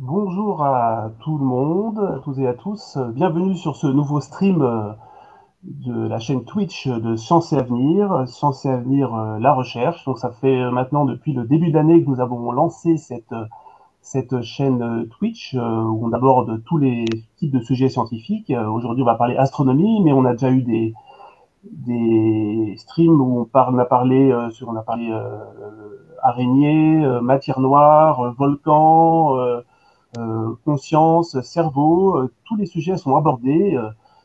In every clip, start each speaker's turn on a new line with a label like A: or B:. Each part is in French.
A: Bonjour à tout le monde, à toutes et à tous. Bienvenue sur ce nouveau stream de la chaîne Twitch de Science et Avenir, Science et Avenir, la recherche. Donc ça fait maintenant depuis le début d'année que nous avons lancé cette chaîne Twitch où on aborde tous les types de sujets scientifiques. Aujourd'hui, on va parler astronomie, mais on a déjà eu des streams où on a parlé araignées, matière noire, volcans, conscience, cerveau, tous les sujets sont abordés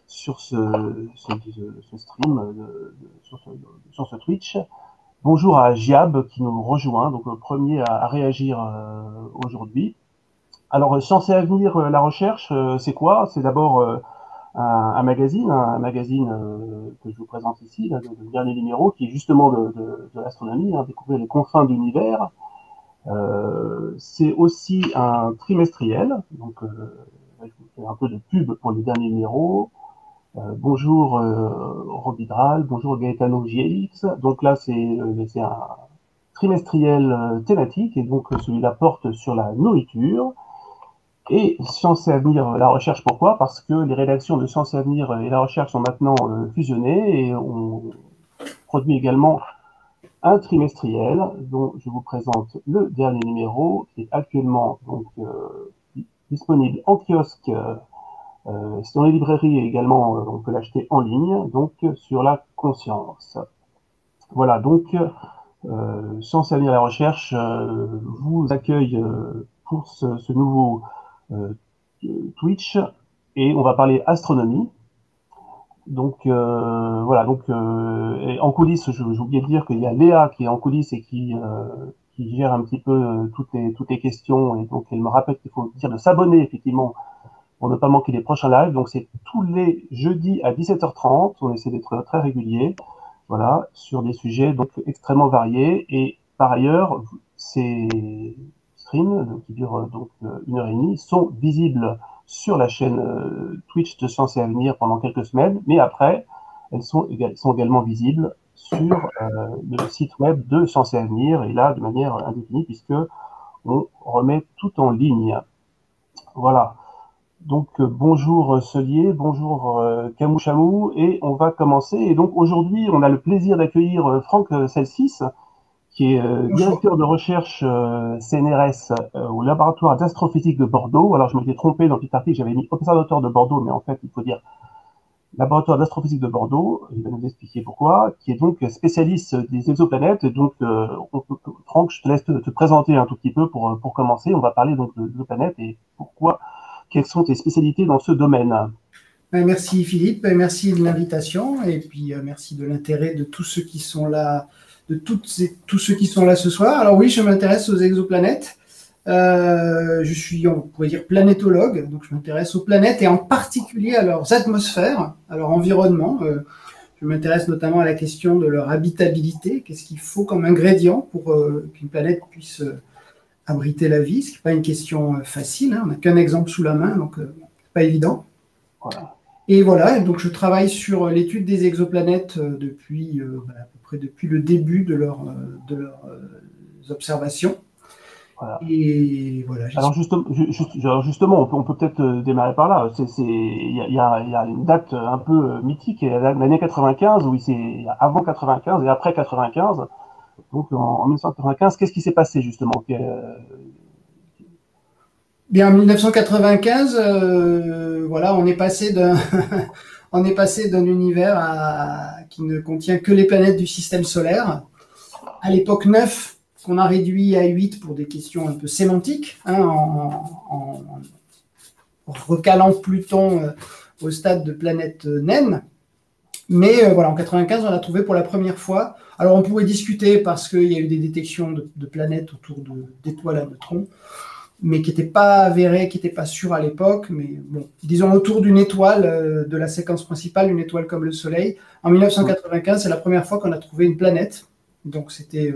A: sur ce stream, sur ce Twitch. Bonjour à Giab qui nous rejoint, donc le premier à réagir aujourd'hui. Alors, Science et Avenir, la recherche, c'est quoi? C'est d'abord un magazine, que je vous présente ici, là, le dernier numéro, qui est justement de l'astronomie, découvrir les confins de l'univers. C'est aussi un trimestriel, donc je vous fais un peu de pub pour les derniers numéros. Bonjour Robidral, bonjour Gaetano GX. Donc là, c'est un trimestriel thématique, et donc celui-là porte sur la nourriture. Et Science et Avenir, la recherche, pourquoi? Parce que les rédactions de Science et Avenir et la recherche sont maintenant fusionnées, et on produit également un trimestriel dont je vous présente le dernier numéro, qui est actuellement donc disponible en kiosque, c'est dans les librairies, et également on peut l'acheter en ligne, donc sur la conscience. Voilà, donc Science et Avenir la recherche vous accueille pour ce nouveau euh, Twitch, et on va parler astronomie. Donc voilà, donc et en coulisses, j'ai oublié de dire qu'il y a Léa qui est en coulisses et qui gère un petit peu toutes les questions, et donc elle me rappelle qu'il faut dire de s'abonner effectivement pour ne pas manquer les prochains lives. Donc c'est tous les jeudis à 17h30, on essaie d'être très régulier, voilà, sur des sujets donc extrêmement variés. Et par ailleurs, ces streams qui durent donc 1 heure et demie sont visibles sur la chaîne Twitch de Science et Avenir pendant quelques semaines, mais après, elles sont également visibles sur le site web de Science et Avenir, et là de manière indéfinie, puisque on remet tout en ligne. Voilà. Donc bonjour Solier, bonjour Camouchamou, et on va commencer. Et donc aujourd'hui, on a le plaisir d'accueillir Franck Celsis, qui est
B: Bonjour.
A: directeur de recherche CNRS au laboratoire d'astrophysique de Bordeaux. Alors je m'étais trompé dans le petit article, j'avais mis observatoire de Bordeaux, mais en fait il faut dire laboratoire d'astrophysique de Bordeaux. Il va nous expliquer pourquoi, qui est donc spécialiste des exoplanètes. Donc Franck, je te laisse te présenter un tout petit peu pour commencer. On va parler donc de planètes et pourquoi, quelles sont tes spécialités dans ce domaine.
B: Merci Philippe, merci de l'invitation et puis merci de l'intérêt de tous ceux qui sont là, tous ceux qui sont là ce soir. Alors oui, je m'intéresse aux exoplanètes. Je suis, on pourrait dire, planétologue, donc je m'intéresse aux planètes et en particulier à leurs atmosphères, à leur environnement. Je m'intéresse notamment à la question de leur habitabilité. Qu'est-ce qu'il faut comme ingrédient pour qu'une planète puisse abriter la vie? Ce n'est pas une question facile, hein. On n'a qu'un exemple sous la main, donc c'est pas évident.
A: Voilà.
B: Et voilà, donc je travaille sur l'étude des exoplanètes depuis à peu près depuis le début de leurs observations.
A: Voilà.
B: Et voilà,
A: Alors justement, on peut peut-être démarrer par là. Il y a une date un peu mythique, l'année 95, oui, c'est avant 95 et après 95. Donc en 1995, qu'est-ce qui s'est passé justement?
B: bien, en 1995, voilà, on est passé d'un on est passé d'un univers qui ne contient que les planètes du système solaire. À l'époque 9, qu'on a réduit à 8 pour des questions un peu sémantiques, hein, en recalant Pluton au stade de planète naine. Mais voilà, en 95, on l'a trouvé pour la première fois. Alors, on pourrait discuter parce qu'il y a eu des détections de planètes autour d'étoiles à neutrons, mais qui n'étaient pas avérées, qui n'étaient pas sûres à l'époque. Mais bon, disons autour d'une étoile de la séquence principale, une étoile comme le Soleil. En 1995, c'est la première fois qu'on a trouvé une planète. Donc, c'était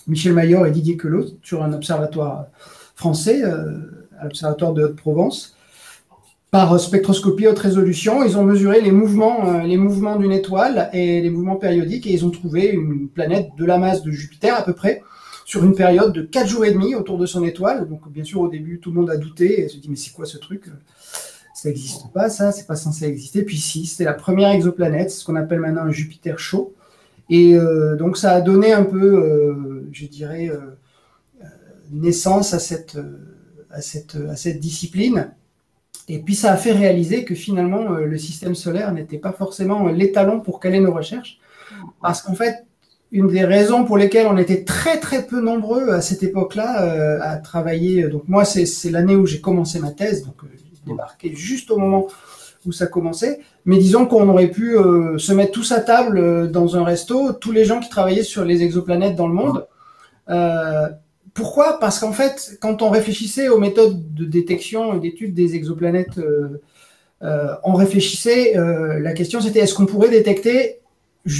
B: Michel Mayor et Didier Queloz sur un observatoire français, à l'observatoire de Haute-Provence. Par spectroscopie haute résolution, ils ont mesuré les mouvements d'une étoile et les mouvements périodiques, et ils ont trouvé une planète de la masse de Jupiter à peu près, sur une période de 4 jours et demi autour de son étoile. Donc, bien sûr, au début, tout le monde a douté et se dit, mais c'est quoi ce truc? Ça n'existe pas, ça, c'est pas censé exister. Puis si, c'était la première exoplanète, ce qu'on appelle maintenant un Jupiter chaud. Et donc, ça a donné un peu, je dirais, naissance à cette discipline. Et puis, ça a fait réaliser que finalement, le système solaire n'était pas forcément l'étalon pour caler nos recherches. Parce qu'en fait, une des raisons pour lesquelles on était très très peu nombreux à cette époque-là à travailler, donc moi c'est l'année où j'ai commencé ma thèse, donc j'ai débarqué juste au moment où ça commençait, mais disons qu'on aurait pu se mettre tous à table dans un resto, tous les gens qui travaillaient sur les exoplanètes dans le monde. Pourquoi? Parce qu'en fait, quand on réfléchissait aux méthodes de détection et d'étude des exoplanètes, on réfléchissait, la question c'était est-ce qu'on pourrait détecter,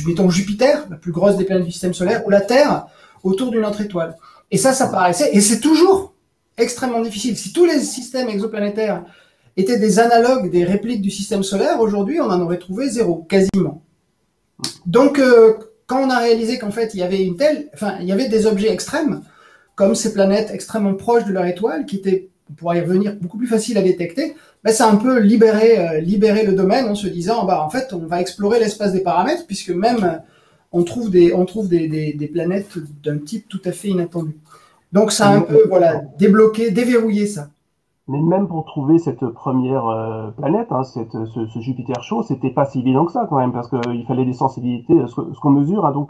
B: mettons Jupiter, la plus grosse des planètes du système solaire, ou la Terre autour d'une autre étoile. Et ça paraissait, et c'est toujours extrêmement difficile. Si tous les systèmes exoplanétaires étaient des analogues, des répliques du système solaire, aujourd'hui, on en aurait trouvé zéro, quasiment. Donc, quand on a réalisé qu'en fait, il y avait des objets extrêmes, comme ces planètes extrêmement proches de leur étoile, qui étaient, on pourra y revenir, beaucoup plus faciles à détecter, ça a un peu libéré le domaine en se disant, en fait, on va explorer l'espace des paramètres, puisque même on trouve des planètes d'un type tout à fait inattendu. Donc ça a un peu débloqué, déverrouillé ça.
A: Mais même pour trouver cette première planète, ce Jupiter chaud, c'était pas si évident que ça quand même, parce qu'il fallait des sensibilités, ce qu'on mesure, donc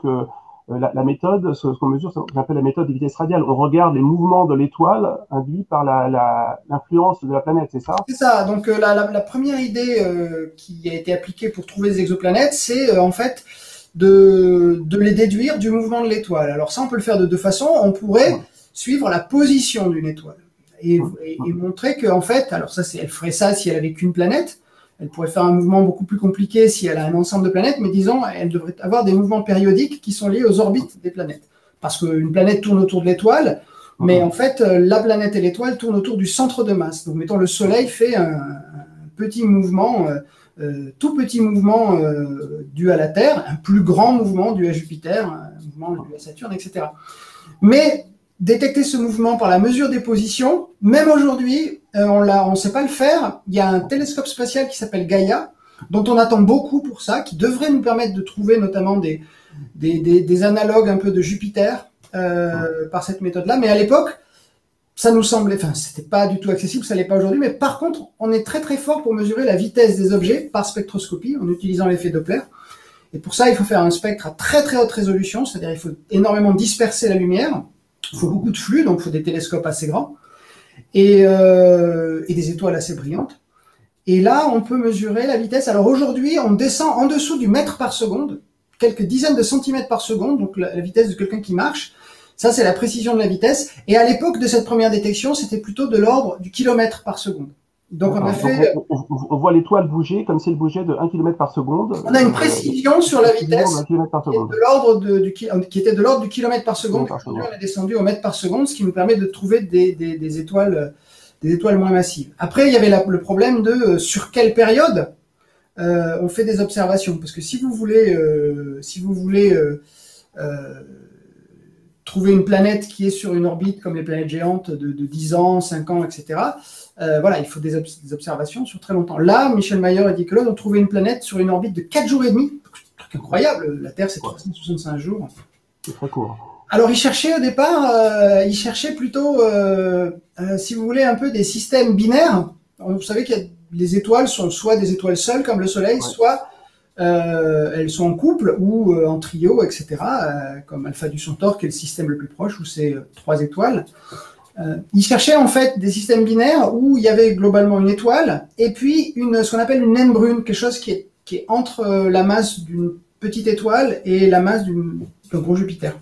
A: la méthode, ce qu'on mesure, ce qu'on appelle la méthode des vitesses radiales. On regarde les mouvements de l'étoile induits par l'influence de la planète, c'est ça?
B: C'est ça. Donc la première idée qui a été appliquée pour trouver les exoplanètes, c'est en fait de les déduire du mouvement de l'étoile. Alors ça, on peut le faire de deux façons. On pourrait suivre la position d'une étoile et montrer que en fait, alors ça, elle ferait ça si elle avait qu'une planète. Elle pourrait faire un mouvement beaucoup plus compliqué si elle a un ensemble de planètes, mais disons, elle devrait avoir des mouvements périodiques qui sont liés aux orbites des planètes. Parce qu'une planète tourne autour de l'étoile, mais en fait, la planète et l'étoile tournent autour du centre de masse. Donc, mettons, le Soleil fait un petit mouvement, tout petit mouvement dû à la Terre, un plus grand mouvement dû à Jupiter, un mouvement dû à Saturne, etc. Mais détecter ce mouvement par la mesure des positions, même aujourd'hui, on ne sait pas le faire. Il y a un télescope spatial qui s'appelle Gaia, dont on attend beaucoup pour ça, qui devrait nous permettre de trouver notamment des analogues un peu de Jupiter par cette méthode-là. Mais à l'époque, ça nous semblait, c'était pas du tout accessible, ça l'est pas aujourd'hui. Mais par contre, on est très très fort pour mesurer la vitesse des objets par spectroscopie en utilisant l'effet Doppler. Et pour ça, il faut faire un spectre à très très haute résolution, c'est-à-dire il faut énormément disperser la lumière. Il faut beaucoup de flux, donc il faut des télescopes assez grands et des étoiles assez brillantes. Et là, on peut mesurer la vitesse. Alors aujourd'hui, on descend en dessous du mètre par seconde, quelques dizaines de centimètres par seconde, donc la vitesse de quelqu'un qui marche. Ça, c'est la précision de la vitesse. Et à l'époque de cette première détection, c'était plutôt de l'ordre du kilomètre par seconde. Donc on a fait.
A: On voit l'étoile bouger comme si elle bougeait de 1 km par seconde.
B: On a une précision sur la vitesse qui était de l'ordre du kilomètre par seconde. Aujourd'hui, on est descendu au mètre par seconde, ce qui nous permet de trouver des étoiles moins massives. Après, il y avait le problème de sur quelle période on fait des observations, parce que si vous voulez trouver une planète qui est sur une orbite comme les planètes géantes de 10 ans, 5 ans, etc. Il faut des observations sur très longtemps. Là, Michel Mayor et Dick Kelowna ont trouvé une planète sur une orbite de 4 jours et demi. C'est un truc incroyable. La Terre, c'est 365 jours.
A: C'est très court.
B: Alors, ils cherchaient au départ, plutôt, si vous voulez, un peu des systèmes binaires. Vous savez que les étoiles sont soit des étoiles seules, comme le Soleil, soit elles sont en couple ou en trio, etc., comme Alpha du Centaure, qui est le système le plus proche, où c'est 3 étoiles. Ils cherchaient en fait des systèmes binaires où il y avait globalement une étoile et puis ce qu'on appelle une naine brune, quelque chose qui est entre la masse d'une petite étoile et la masse d'un gros Jupiter.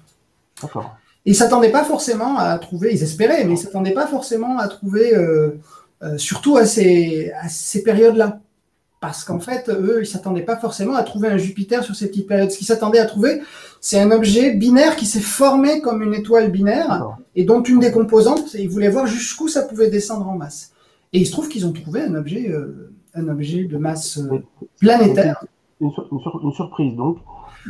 A: D'accord.
B: Ils s'attendaient pas forcément à trouver, ils espéraient, mais ils s'attendaient pas forcément à trouver, surtout à ces périodes-là. Parce qu'en fait, eux, ils s'attendaient pas forcément à trouver un Jupiter sur ces petites périodes. Ce qu'ils s'attendaient à trouver, c'est un objet binaire qui s'est formé comme une étoile binaire et dont une des composantes, ils voulaient voir jusqu'où ça pouvait descendre en masse. Et il se trouve qu'ils ont trouvé un objet de masse planétaire.
A: Une surprise, donc.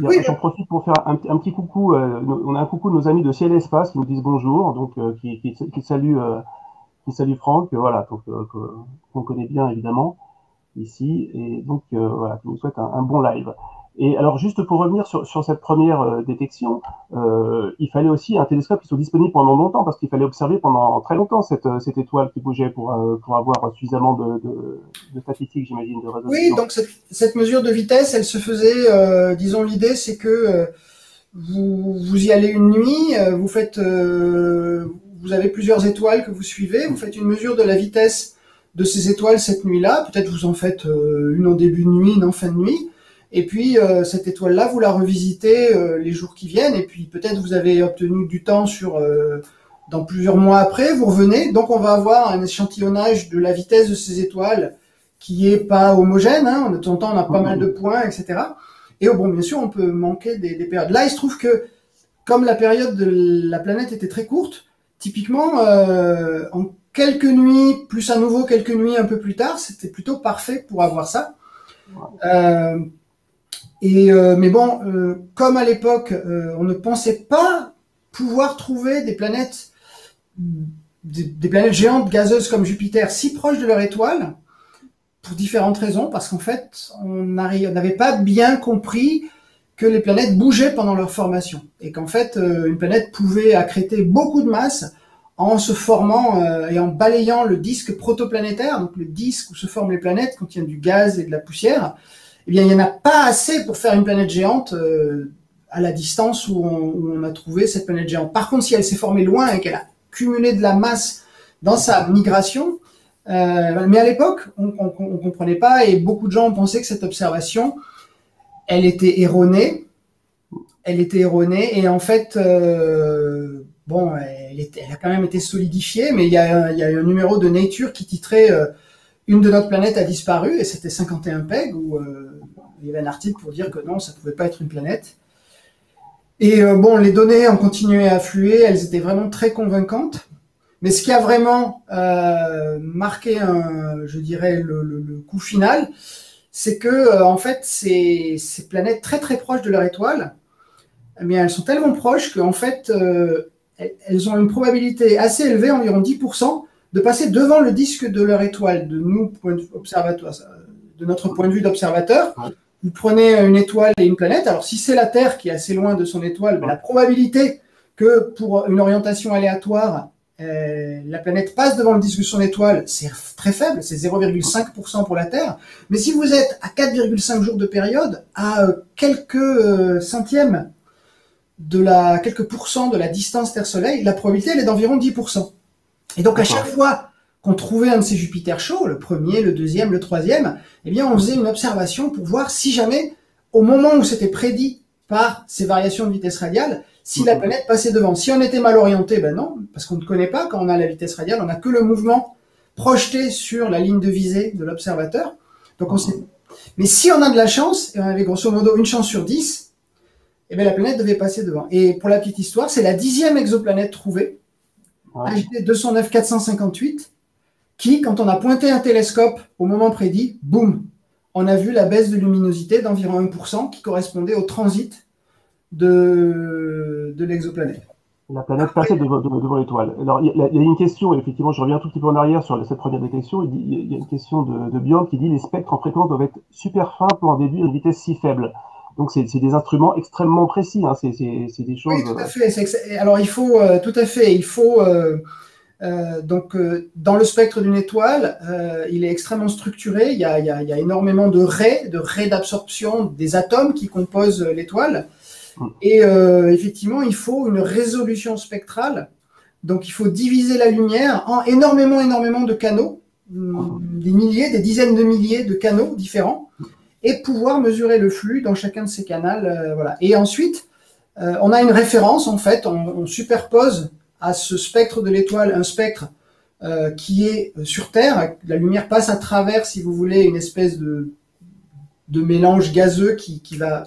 B: Oui,
A: J'en profite pour faire un petit coucou. On a un coucou de nos amis de Ciel et Espace qui nous disent bonjour, donc qui salue Franck, voilà, donc, qu'on connaît bien évidemment ici, et donc voilà, qui nous souhaite un bon live. Et alors juste pour revenir sur cette première détection, il fallait aussi un télescope qui soit disponible pendant longtemps, parce qu'il fallait observer pendant très longtemps cette étoile qui bougeait pour avoir suffisamment de statistiques, j'imagine, de
B: oui,
A: résolution.
B: donc cette mesure de vitesse, elle se faisait, disons, l'idée c'est que vous y allez une nuit, vous avez plusieurs étoiles que vous suivez, vous faites une mesure de la vitesse de ces étoiles cette nuit-là, peut-être vous en faites une en début de nuit, une en fin de nuit, et puis cette étoile-là, vous la revisitez les jours qui viennent, et puis peut-être vous avez obtenu du temps dans plusieurs mois après, vous revenez, donc on va avoir un échantillonnage de la vitesse de ces étoiles qui est pas homogène, hein, de temps en temps on a pas mal de points, etc. Et bon, bien sûr, on peut manquer des périodes. Là, il se trouve que, comme la période de la planète était très courte, typiquement, en quelques nuits, plus à nouveau quelques nuits un peu plus tard, c'était plutôt parfait pour avoir ça. Mais bon, comme à l'époque, on ne pensait pas pouvoir trouver des planètes géantes gazeuses comme Jupiter si proches de leur étoile, pour différentes raisons, parce qu'en fait, on n'avait pas bien compris que les planètes bougeaient pendant leur formation, et qu'en fait, une planète pouvait accréter beaucoup de masse en se formant et en balayant le disque protoplanétaire, donc le disque où se forment les planètes quand il y a du gaz et de la poussière. Eh bien, il n'y en a pas assez pour faire une planète géante à la distance où on a trouvé cette planète géante. Par contre, si elle s'est formée loin et qu'elle a cumulé de la masse dans sa migration, mais à l'époque, on comprenait pas, et beaucoup de gens pensaient que cette observation, elle était erronée. Et en fait, bon, elle a quand même été solidifiée, mais il y a un numéro de Nature qui titrait Une de notre planète a disparu, et c'était 51 PEG, où il y avait un article pour dire que non, ça pouvait pas être une planète. Et bon, les données ont continué à affluer, elles étaient vraiment très convaincantes. Mais ce qui a vraiment marqué, je dirais, le coup final, c'est que en fait, ces planètes très très proches de leur étoile, eh bien, elles sont tellement proches qu'en fait, elles ont une probabilité assez élevée, environ 10%, de passer devant le disque de leur étoile. De notre point de vue d'observateur, vous prenez une étoile et une planète. Alors, si c'est la Terre qui est assez loin de son étoile, la probabilité que pour une orientation aléatoire, la planète passe devant le disque de son étoile, c'est très faible, c'est 0,5% pour la Terre. Mais si vous êtes à 4,5 jours de période, à quelques centièmes quelques pourcents de la distance Terre-Soleil, la probabilité elle est d'environ 10%. Et donc à chaque fois qu'on trouvait un de ces Jupiters chauds, le premier, le deuxième, le troisième, eh bien on faisait une observation pour voir si jamais, au moment où c'était prédit par ces variations de vitesse radiale, si la planète passait devant. Si on était mal orienté, ben non, parce qu'on ne connaît pas quand on a la vitesse radiale, on n'a que le mouvement projeté sur la ligne de visée de l'observateur. Donc on sait. Mais si on a de la chance, et on avait grosso modo une chance sur 10, eh bien la planète devait passer devant. Et pour la petite histoire, c'est la 10e exoplanète trouvée, HD 209 458, qui, quand on a pointé un télescope au moment prédit, boum, on a vu la baisse de luminosité d'environ 1% qui correspondait au transit de l'exoplanète.
A: La planète passait devant l'étoile. Alors, il y a une question, et effectivement, je reviens un tout petit peu en arrière sur cette première détection. Il y a une question de Björn qui dit les spectres en fréquence doivent être super fins pour en déduire une vitesse si faible. Donc, c'est des instruments extrêmement précis. Hein. C'est des choses.
B: Oui, tout à fait. Alors, il faut, tout à fait, il faut. Donc, dans le spectre d'une étoile, il est extrêmement structuré. Il y a énormément de raies d'absorption des atomes qui composent l'étoile. Et effectivement, il faut une résolution spectrale. Donc, il faut diviser la lumière en énormément de canaux, des dizaines de milliers de canaux différents, et pouvoir mesurer le flux dans chacun de ces canaux. Voilà. Et ensuite, on a une référence, en fait, on superpose à ce spectre de l'étoile un spectre qui est sur Terre. La lumière passe à travers, si vous voulez, une espèce de mélange gazeux qui va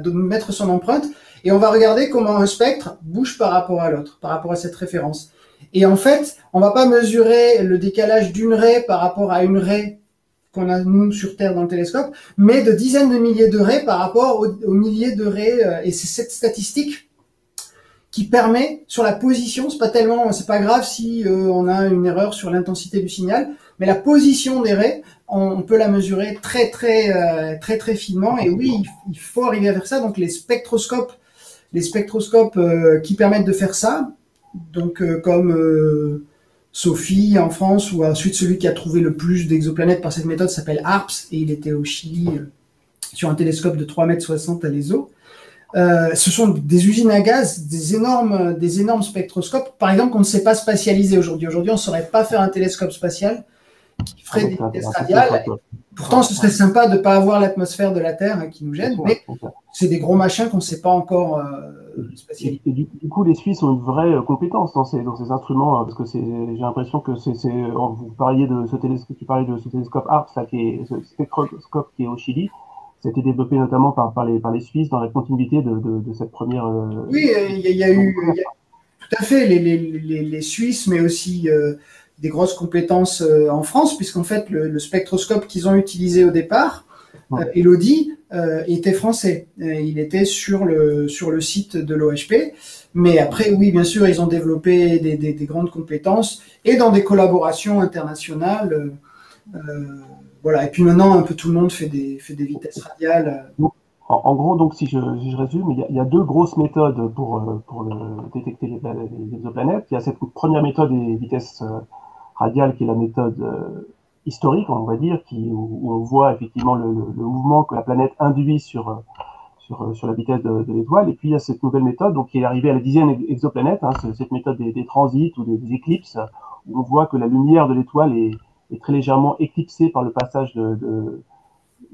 B: mettre son empreinte, et on va regarder comment un spectre bouge par rapport à l'autre, par rapport à cette référence. Et en fait, on va pas mesurer le décalage d'une raie par rapport à une raie qu'on a nous sur Terre dans le télescope, mais de dizaines de milliers de raies par rapport aux milliers de raies. Et c'est cette statistique qui permet sur la position, c'est pas grave si on a une erreur sur l'intensité du signal, mais la position des raies, on peut la mesurer très très finement. Et oui, il faut arriver à faire ça. Donc les spectroscopes qui permettent de faire ça, donc comme Sophie en France, ou ensuite celui qui a trouvé le plus d'exoplanètes par cette méthode s'appelle HARPS, et il était au Chili sur un télescope de 3,60 m à l'ESO. Ce sont des usines à gaz, des énormes spectroscopes, par exemple, qu'on ne sait pas spatialiser aujourd'hui. Aujourd'hui, on ne saurait pas faire un télescope spatial qui ferait des vitesses radiales. Pourtant, ce serait sympa de ne pas avoir l'atmosphère de la Terre qui nous gêne, mais c'est des gros machins qu'on ne sait pas encore spatialiser.
A: Et du coup, les Suisses ont une vraie compétence dans ces instruments, parce que j'ai l'impression que vous parliez de ce télescope, HARPS, là, ce spectroscope qui est au Chili. Ça a été développé notamment par les Suisses dans la continuité de cette première.
B: Oui, il y a eu tout à fait les Suisses, mais aussi des grosses compétences en France, puisqu'en fait le spectroscope qu'ils ont utilisé au départ, Elodie, était français. Il était sur le site de l'OHP. Mais après, oui, bien sûr, ils ont développé des grandes compétences et dans des collaborations internationales. Voilà. Et puis maintenant, un peu tout le monde fait des vitesses radiales.
A: En gros, donc, si je résume, il y a deux grosses méthodes pour détecter les exoplanètes. Il y a cette première méthode des vitesses radiales, qui est la méthode historique, on va dire, où on voit effectivement le mouvement que la planète induit sur la vitesse de l'étoile. Et puis il y a cette nouvelle méthode, donc, qui est arrivée à la 10e exoplanète, cette méthode des transits ou des éclipses, où on voit que la lumière de l'étoile est très légèrement éclipsée par le passage de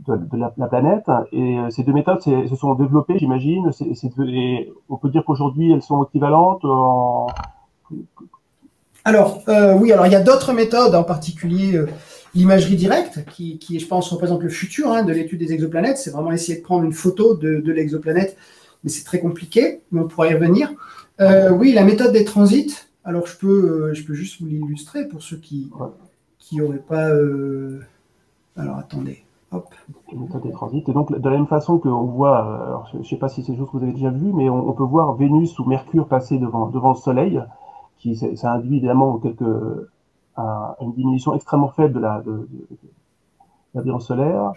A: la planète. Et ces deux méthodes se sont développées, j'imagine. Et on peut dire qu'aujourd'hui, elles sont équivalentes
B: Alors, oui, alors il y a d'autres méthodes, en particulier l'imagerie directe, qui, je pense, représente le futur de l'étude des exoplanètes. C'est vraiment essayer de prendre une photo de l'exoplanète, mais c'est très compliqué, mais on pourra y revenir. Oui, la méthode des transits, alors je peux juste vous l'illustrer pour ceux qui n'auraient pas... Alors, attendez. Hop.
A: La méthode des transits. Et donc, de la même façon qu'on voit, alors, je ne sais pas si c'est des choses que vous avez déjà vues, mais on peut voir Vénus ou Mercure passer devant le Soleil, ça induit évidemment une diminution extrêmement faible de l'ambiance solaire.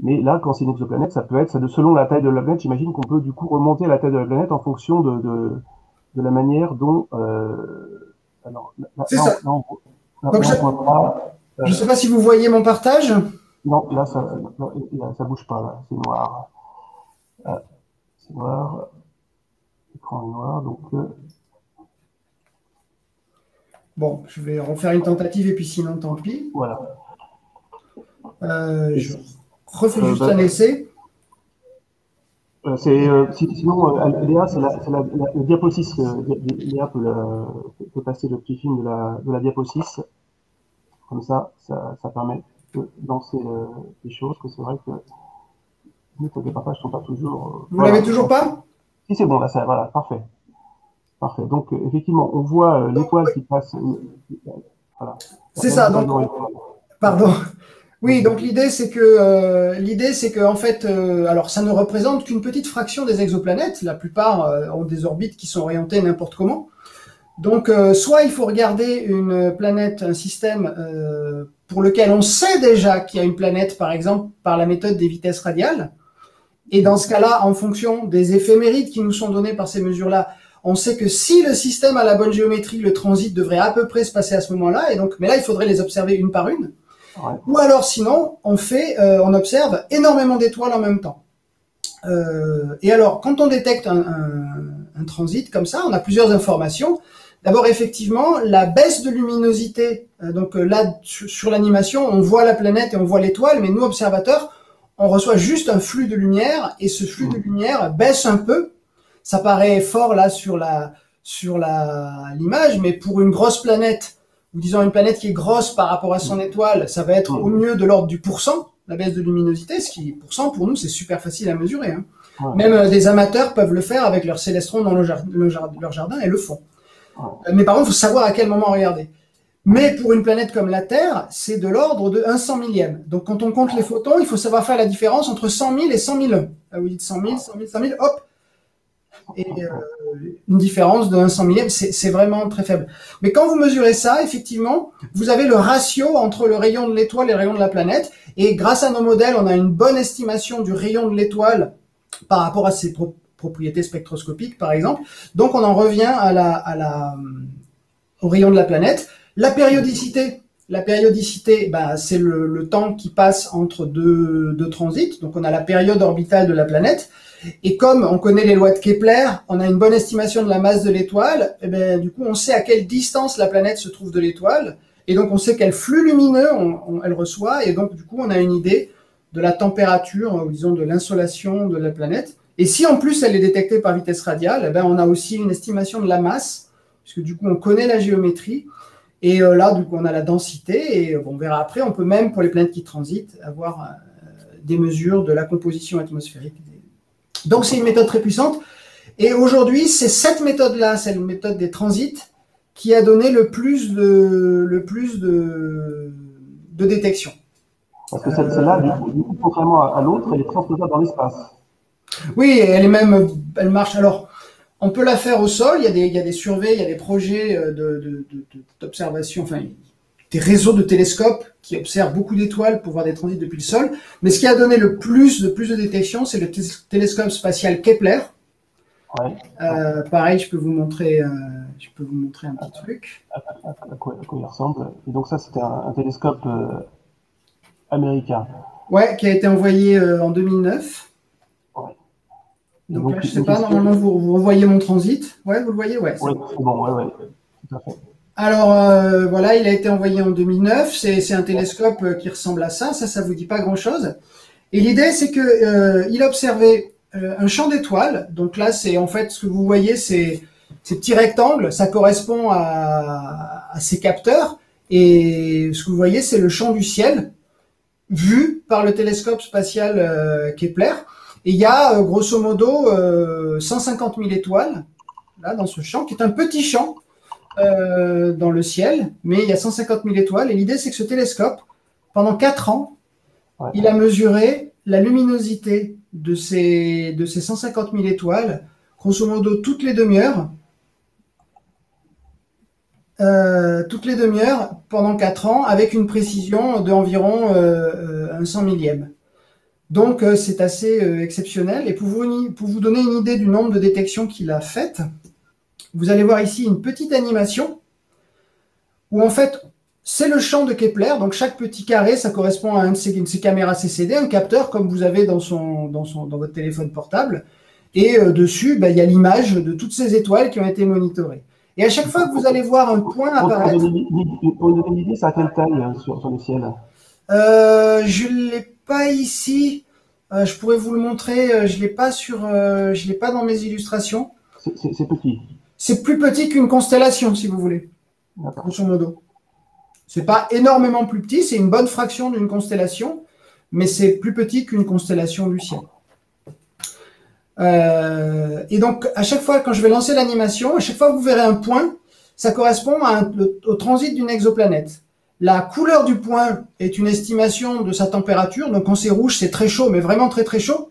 A: Mais là, quand c'est une exoplanète, ça peut être, selon la taille de la planète, j'imagine qu'on peut du coup remonter la taille de la planète en fonction de la manière dont...
B: c'est ça. Donc, je ne sais pas si vous voyez mon partage.
A: Non, là, ça bouge pas, là. C'est noir. C'est noir. L'écran est noir, donc...
B: Bon, je vais refaire une tentative et puis sinon, tant pis.
A: Voilà.
B: Je refais juste un essai.
A: Sinon, Léa, c'est la diapo 6. Léa peut passer le petit film de la diapo 6. Comme ça permet de lancer les choses, que c'est vrai que les partages ne sont pas toujours...
B: Vous l'avez toujours pas?
A: Si, c'est bon, là, voilà, parfait. Parfait. Donc, effectivement, on voit l'étoile qui passe... Voilà.
B: C'est ça, donc... Pardon. Oui, donc l'idée, c'est que, en fait, alors ça ne représente qu'une petite fraction des exoplanètes. La plupart ont des orbites qui sont orientées n'importe comment. Donc, soit il faut regarder une planète, un système pour lequel on sait déjà qu'il y a une planète, par exemple, par la méthode des vitesses radiales. Et dans ce cas-là, en fonction des éphémérides qui nous sont donnés par ces mesures-là, on sait que si le système a la bonne géométrie, le transit devrait à peu près se passer à ce moment-là. Et donc, mais là, il faudrait les observer une par une. Ouais. Ou alors, sinon, on observe énormément d'étoiles en même temps. Et alors, quand on détecte un transit comme ça, on a plusieurs informations. D'abord, effectivement, la baisse de luminosité. Donc là, sur l'animation, on voit la planète et on voit l'étoile, mais nous, observateurs, on reçoit juste un flux de lumière et ce flux de lumière baisse un peu. Ça paraît fort là sur l'image, mais pour une grosse planète, ou disons une planète qui est grosse par rapport à son étoile, ça va être au mieux de l'ordre du %, la baisse de luminosité, ce qui, % pour nous, c'est super facile à mesurer. Hein. Ouais. Même des amateurs peuvent le faire avec leur célestron dans leur jardin et le font. Mais par contre, il faut savoir à quel moment regarder. Mais pour une planète comme la Terre, c'est de l'ordre de 1 100 millième. Donc, quand on compte les photons, il faut savoir faire la différence entre 100 000 et 100 000. Ah, vous dites 100 000, 100 000, 100 000, hop. Et une différence de 1 100 millième, c'est vraiment très faible. Mais quand vous mesurez ça, effectivement, vous avez le ratio entre le rayon de l'étoile et le rayon de la planète. Et grâce à nos modèles, on a une bonne estimation du rayon de l'étoile par rapport à ses propriétés spectroscopiques, par exemple. Donc, on en revient au rayon de la planète. La périodicité, bah, c'est le temps qui passe entre deux transits. Donc, on a la période orbitale de la planète. Et comme on connaît les lois de Kepler, on a une bonne estimation de la masse de l'étoile, et bien, du coup, on sait à quelle distance la planète se trouve de l'étoile. Et donc, on sait quel flux lumineux elle reçoit. Et donc, du coup, on a une idée de la température, disons, de l'insolation de la planète. Et si, en plus, elle est détectée par vitesse radiale, eh bien, on a aussi une estimation de la masse, puisque, du coup, on connaît la géométrie. Et là, du coup, on a la densité. Et on verra après, on peut même, pour les planètes qui transitent, avoir des mesures de la composition atmosphérique. Donc, c'est une méthode très puissante. Et aujourd'hui, c'est cette méthode-là, c'est la méthode des transits, qui a donné le plus de détection.
A: Parce que celle-là, du coup, contrairement à l'autre, elle est transposable dans l'espace.
B: Oui, elle marche. Alors, on peut la faire au sol. Il y a des surveys, il y a des projets d'observation, enfin, des réseaux de télescopes qui observent beaucoup d'étoiles pour voir des transits depuis le sol. Mais ce qui a donné le plus de détection, c'est le télescope spatial Kepler. Ouais. Pareil, je peux vous montrer un petit truc.
A: À quoi il ressemble. Et donc ça, c'était un télescope américain.
B: Ouais, qui a été envoyé en 2009. Ouais. Donc là, je ne sais pas, normalement, vous voyez mon transit. Ouais, vous le voyez? Ouais.
A: Oui, c'est bon, ouais, tout à fait.
B: Alors, voilà, il a été envoyé en 2009. C'est un télescope qui ressemble à ça. Ça vous dit pas grand-chose. Et l'idée, c'est que il a observé un champ d'étoiles. Donc là, c'est en fait ce que vous voyez, ces petits rectangles. Ça correspond à ces capteurs. Et ce que vous voyez, c'est le champ du ciel vu par le télescope spatial Kepler. Et il y a grosso modo 150 000 étoiles là dans ce champ, qui est un petit champ. Dans le ciel, mais il y a 150 000 étoiles. Et l'idée, c'est que ce télescope, pendant 4 ans, il a mesuré la luminosité de ces 150 000 étoiles, grosso modo toutes les demi-heures, pendant 4 ans, avec une précision d'environ 1 100 millième. Donc, c'est assez exceptionnel. Et pour vous donner une idée du nombre de détections qu'il a faites, vous allez voir ici une petite animation où en fait c'est le champ de Kepler. Donc chaque petit carré, ça correspond à une de ces caméras CCD, un capteur comme vous avez dans votre téléphone portable. Et dessus, il y a l'image de toutes ces étoiles qui ont été monitorées. Et à chaque fois que vous allez voir un point apparaître...
A: Pour donner une idée, c'est à quelle taille sur le ciel?
B: Je ne l'ai pas ici. Je pourrais vous le montrer. Je l'ai pas dans mes illustrations.
A: C'est petit.
B: C'est plus petit qu'une constellation, si vous voulez, grosso modo. C'est pas énormément plus petit, c'est une bonne fraction d'une constellation, mais c'est plus petit qu'une constellation du ciel. Et donc, à chaque fois, quand je vais lancer l'animation, à chaque fois que vous verrez un point, ça correspond au transit d'une exoplanète. La couleur du point est une estimation de sa température. Donc, quand c'est rouge, c'est très chaud, mais vraiment très très chaud.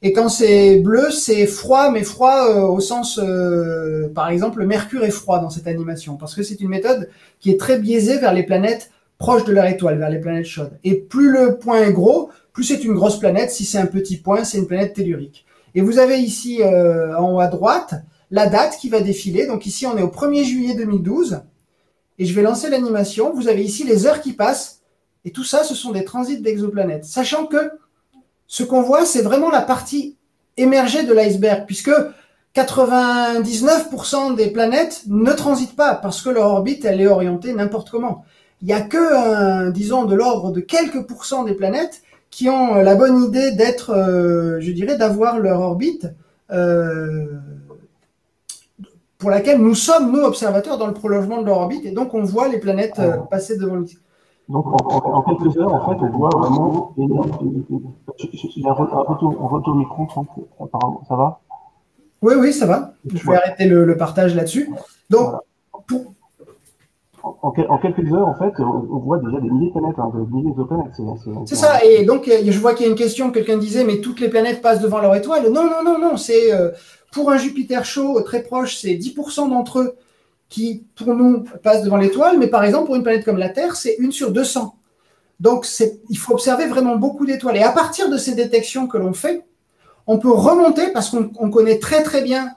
B: Et quand c'est bleu, c'est froid, mais froid au sens, par exemple, le mercure est froid dans cette animation, parce que c'est une méthode qui est très biaisée vers les planètes proches de leur étoile, vers les planètes chaudes. Et plus le point est gros, plus c'est une grosse planète. Si c'est un petit point, c'est une planète tellurique. Et vous avez ici, en haut à droite, la date qui va défiler. Donc ici, on est au 1er juillet 2012. Et je vais lancer l'animation. Vous avez ici les heures qui passent. Et tout ça, ce sont des transits d'exoplanètes. Sachant que ce qu'on voit, c'est vraiment la partie émergée de l'iceberg, puisque 99% des planètes ne transitent pas parce que leur orbite, elle est orientée n'importe comment. Il n'y a que, disons, de l'ordre de quelques pourcents des planètes qui ont la bonne idée d'être, je dirais, d'avoir leur orbite pour laquelle nous sommes, nous, observateurs, dans le prolongement de leur orbite, et donc on voit les planètes passer devant le...
A: Donc, en quelques heures, en fait, on voit vraiment... Il y a un retour micro, apparemment. Ça va?
B: Oui, ça va. Je vais arrêter le partage là-dessus. Donc,
A: En quelques heures, en fait, on voit déjà des milliers de planètes, hein, des milliers d'exoplanètes.
B: C'est ça. Et donc, je vois qu'il y a une question, quelqu'un disait, mais toutes les planètes passent devant leur étoile. Non, non, non, non. C'est pour un Jupiter chaud très proche, c'est 10% d'entre eux qui, pour nous, passent devant l'étoile. Mais par exemple, pour une planète comme la Terre, c'est 1 sur 200. Donc, il faut observer vraiment beaucoup d'étoiles. Et à partir de ces détections que l'on fait, on peut remonter parce qu'on connaît très très bien,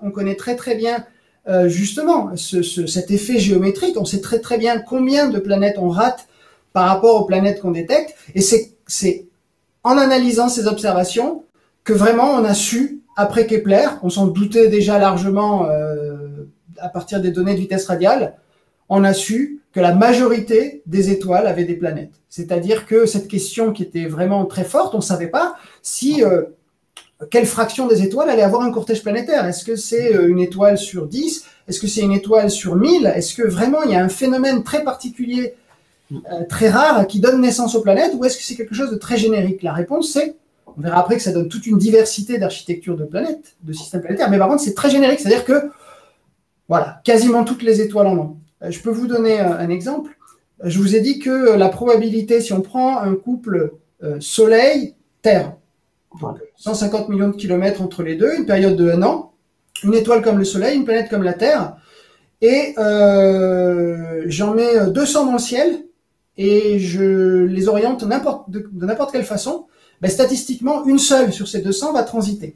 B: justement cet effet géométrique. On sait très très bien combien de planètes on rate par rapport aux planètes qu'on détecte. Et c'est en analysant ces observations que vraiment on a su, après Kepler, on s'en doutait déjà largement à partir des données de vitesse radiale, on a su que la majorité des étoiles avaient des planètes. C'est-à-dire que cette question qui était vraiment très forte, on ne savait pas si quelle fraction des étoiles allait avoir un cortège planétaire. Est-ce que c'est une étoile sur 10? Est-ce que c'est une étoile sur 1000? Est-ce que vraiment il y a un phénomène très particulier, très rare, qui donne naissance aux planètes, ou est-ce que c'est quelque chose de très générique? La réponse c'est, on verra après que ça donne toute une diversité d'architecture de planètes, de systèmes planétaires, mais par contre c'est très générique, c'est-à-dire que voilà, quasiment toutes les étoiles en ont. Je peux vous donner un exemple. Je vous ai dit que la probabilité, si on prend un couple Soleil-Terre, donc 150 millions de kilomètres entre les deux, une période de 1 an, une étoile comme le Soleil, une planète comme la Terre, et j'en mets 200 dans le ciel, et je les oriente de n'importe quelle façon, ben, statistiquement, une seule sur ces 200 va transiter.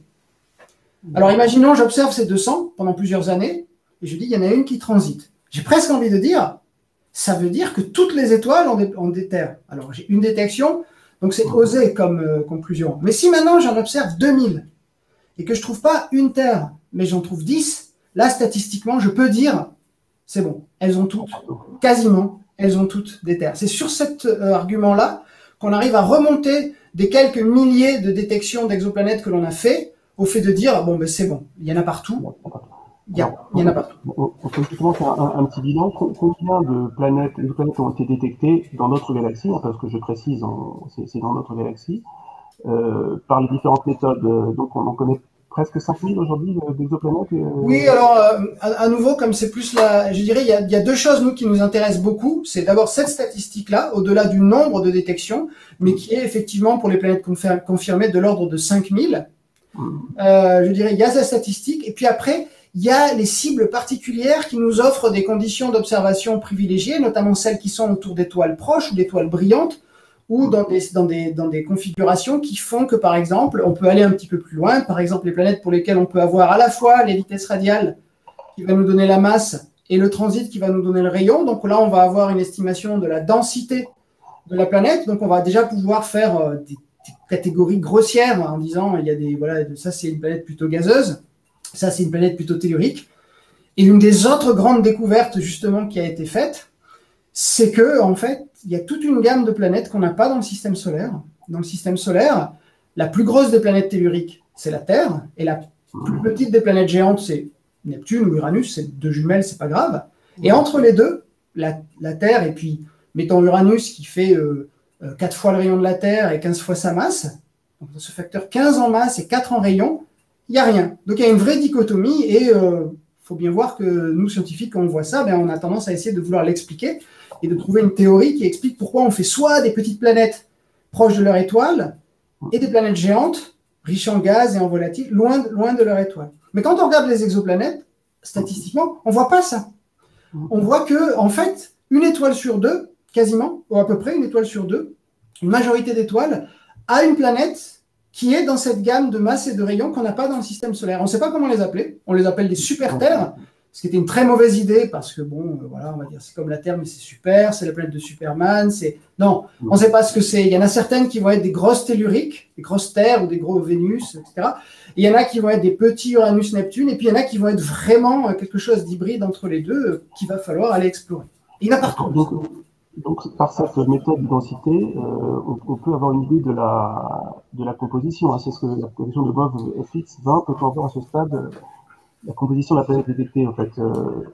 B: Alors imaginons, j'observe ces 200 pendant plusieurs années, et je dis, il y en a une qui transite. J'ai presque envie de dire, ça veut dire que toutes les étoiles ont des terres. Alors j'ai une détection, donc c'est osé comme conclusion. Mais si maintenant j'en observe 2000, et que je ne trouve pas une terre, mais j'en trouve 10, là statistiquement, je peux dire, c'est bon, elles ont toutes, quasiment, elles ont toutes des terres. C'est sur cet argument-là qu'on arrive à remonter des quelques milliers de détections d'exoplanètes que l'on a fait, au fait de dire, bon, ben c'est bon, il y en a partout. Il y en a partout.
A: On peut justement faire un petit bilan. Combien de planètes ont été détectées dans notre galaxie, hein, parce que je précise, c'est dans notre galaxie, par les différentes méthodes. Donc on en connaît presque 5000 aujourd'hui d'exoplanètes.
B: Oui, alors à nouveau, comme c'est plus je dirais, il y a deux choses nous qui nous intéressent beaucoup. C'est d'abord cette statistique-là, au-delà du nombre de détections, mais qui est effectivement pour les planètes confirmées de l'ordre de 5000. Je dirais, il y a cette statistique, et puis après, il y a les cibles particulières qui nous offrent des conditions d'observation privilégiées, notamment celles qui sont autour d'étoiles proches ou d'étoiles brillantes, ou dans des configurations qui font que, par exemple, on peut aller un petit peu plus loin. Par exemple, les planètes pour lesquelles on peut avoir à la fois les vitesses radiales qui va nous donner la masse et le transit qui va nous donner le rayon. Donc là, on va avoir une estimation de la densité de la planète. Donc on va déjà pouvoir faire des catégories grossières en disant, il y a ça c'est une planète plutôt gazeuse. Ça, c'est une planète plutôt tellurique. Et une des autres grandes découvertes, justement, qui a été faite, c'est que, en fait, il y a toute une gamme de planètes qu'on n'a pas dans le système solaire. Dans le système solaire, la plus grosse des planètes telluriques, c'est la Terre. Et la plus petite des planètes géantes, c'est Neptune ou Uranus. C'est deux jumelles, c'est pas grave. Et entre les deux, la Terre, et puis, mettons Uranus qui fait 4 fois le rayon de la Terre et 15 fois sa masse. Donc, dans ce facteur 15 en masse et 4 en rayon, il n'y a rien. Donc, il y a une vraie dichotomie et faut bien voir que nous, scientifiques, quand on voit ça, on a tendance à essayer de vouloir l'expliquer et de trouver une théorie qui explique pourquoi on fait soit des petites planètes proches de leur étoile et des planètes géantes, riches en gaz et en volatiles, loin de leur étoile. Mais quand on regarde les exoplanètes, statistiquement, on ne voit pas ça. On voit que, en fait, une étoile sur deux, quasiment, ou à peu près une étoile sur deux, une majorité d'étoiles, a une planète qui est dans cette gamme de masse et de rayons qu'on n'a pas dans le système solaire. On ne sait pas comment les appeler. On les appelle des super-terres, ce qui était une très mauvaise idée parce que, bon, voilà, on va dire c'est comme la Terre, mais c'est super, c'est la planète de Superman. Non, on ne sait pas ce que c'est. Il y en a certaines qui vont être des grosses telluriques, des grosses terres ou des gros Vénus, etc. Et il y en a qui vont être des petits Uranus-Neptune, et puis il y en a qui vont être vraiment quelque chose d'hybride entre les deux qu'il va falloir aller explorer. Et il y en a partout.
A: Donc, par cette méthode de densité, on peut avoir une idée de la composition. Hein. C'est ce que la composition de Bove-FX20 peut avoir à ce stade, la composition de la planète détectée, en fait.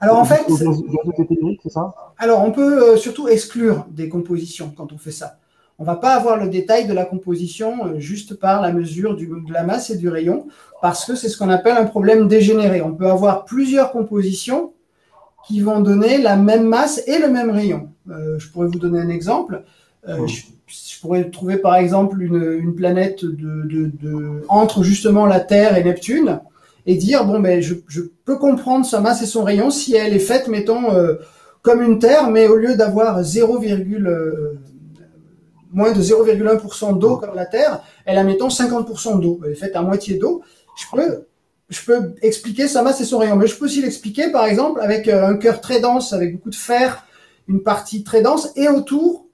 B: Alors, en fait,
A: c'est ça?
B: Alors, on peut surtout exclure des compositions quand on fait ça. On ne va pas avoir le détail de la composition juste par la mesure de la masse et du rayon, parce que c'est ce qu'on appelle un problème dégénéré. On peut avoir plusieurs compositions qui vont donner la même masse et le même rayon. Je pourrais vous donner un exemple. Je pourrais trouver par exemple une planète entre justement la Terre et Neptune et dire, bon, ben, je peux comprendre sa masse et son rayon si elle est faite, mettons, comme une Terre, mais au lieu d'avoir moins de 0,1% d'eau comme la Terre, elle a, mettons, 50% d'eau. Elle est faite à moitié d'eau. Je peux expliquer sa masse et son rayon. Mais je peux aussi l'expliquer, par exemple, avec un cœur très dense, avec beaucoup de fer, une partie très dense, et autour,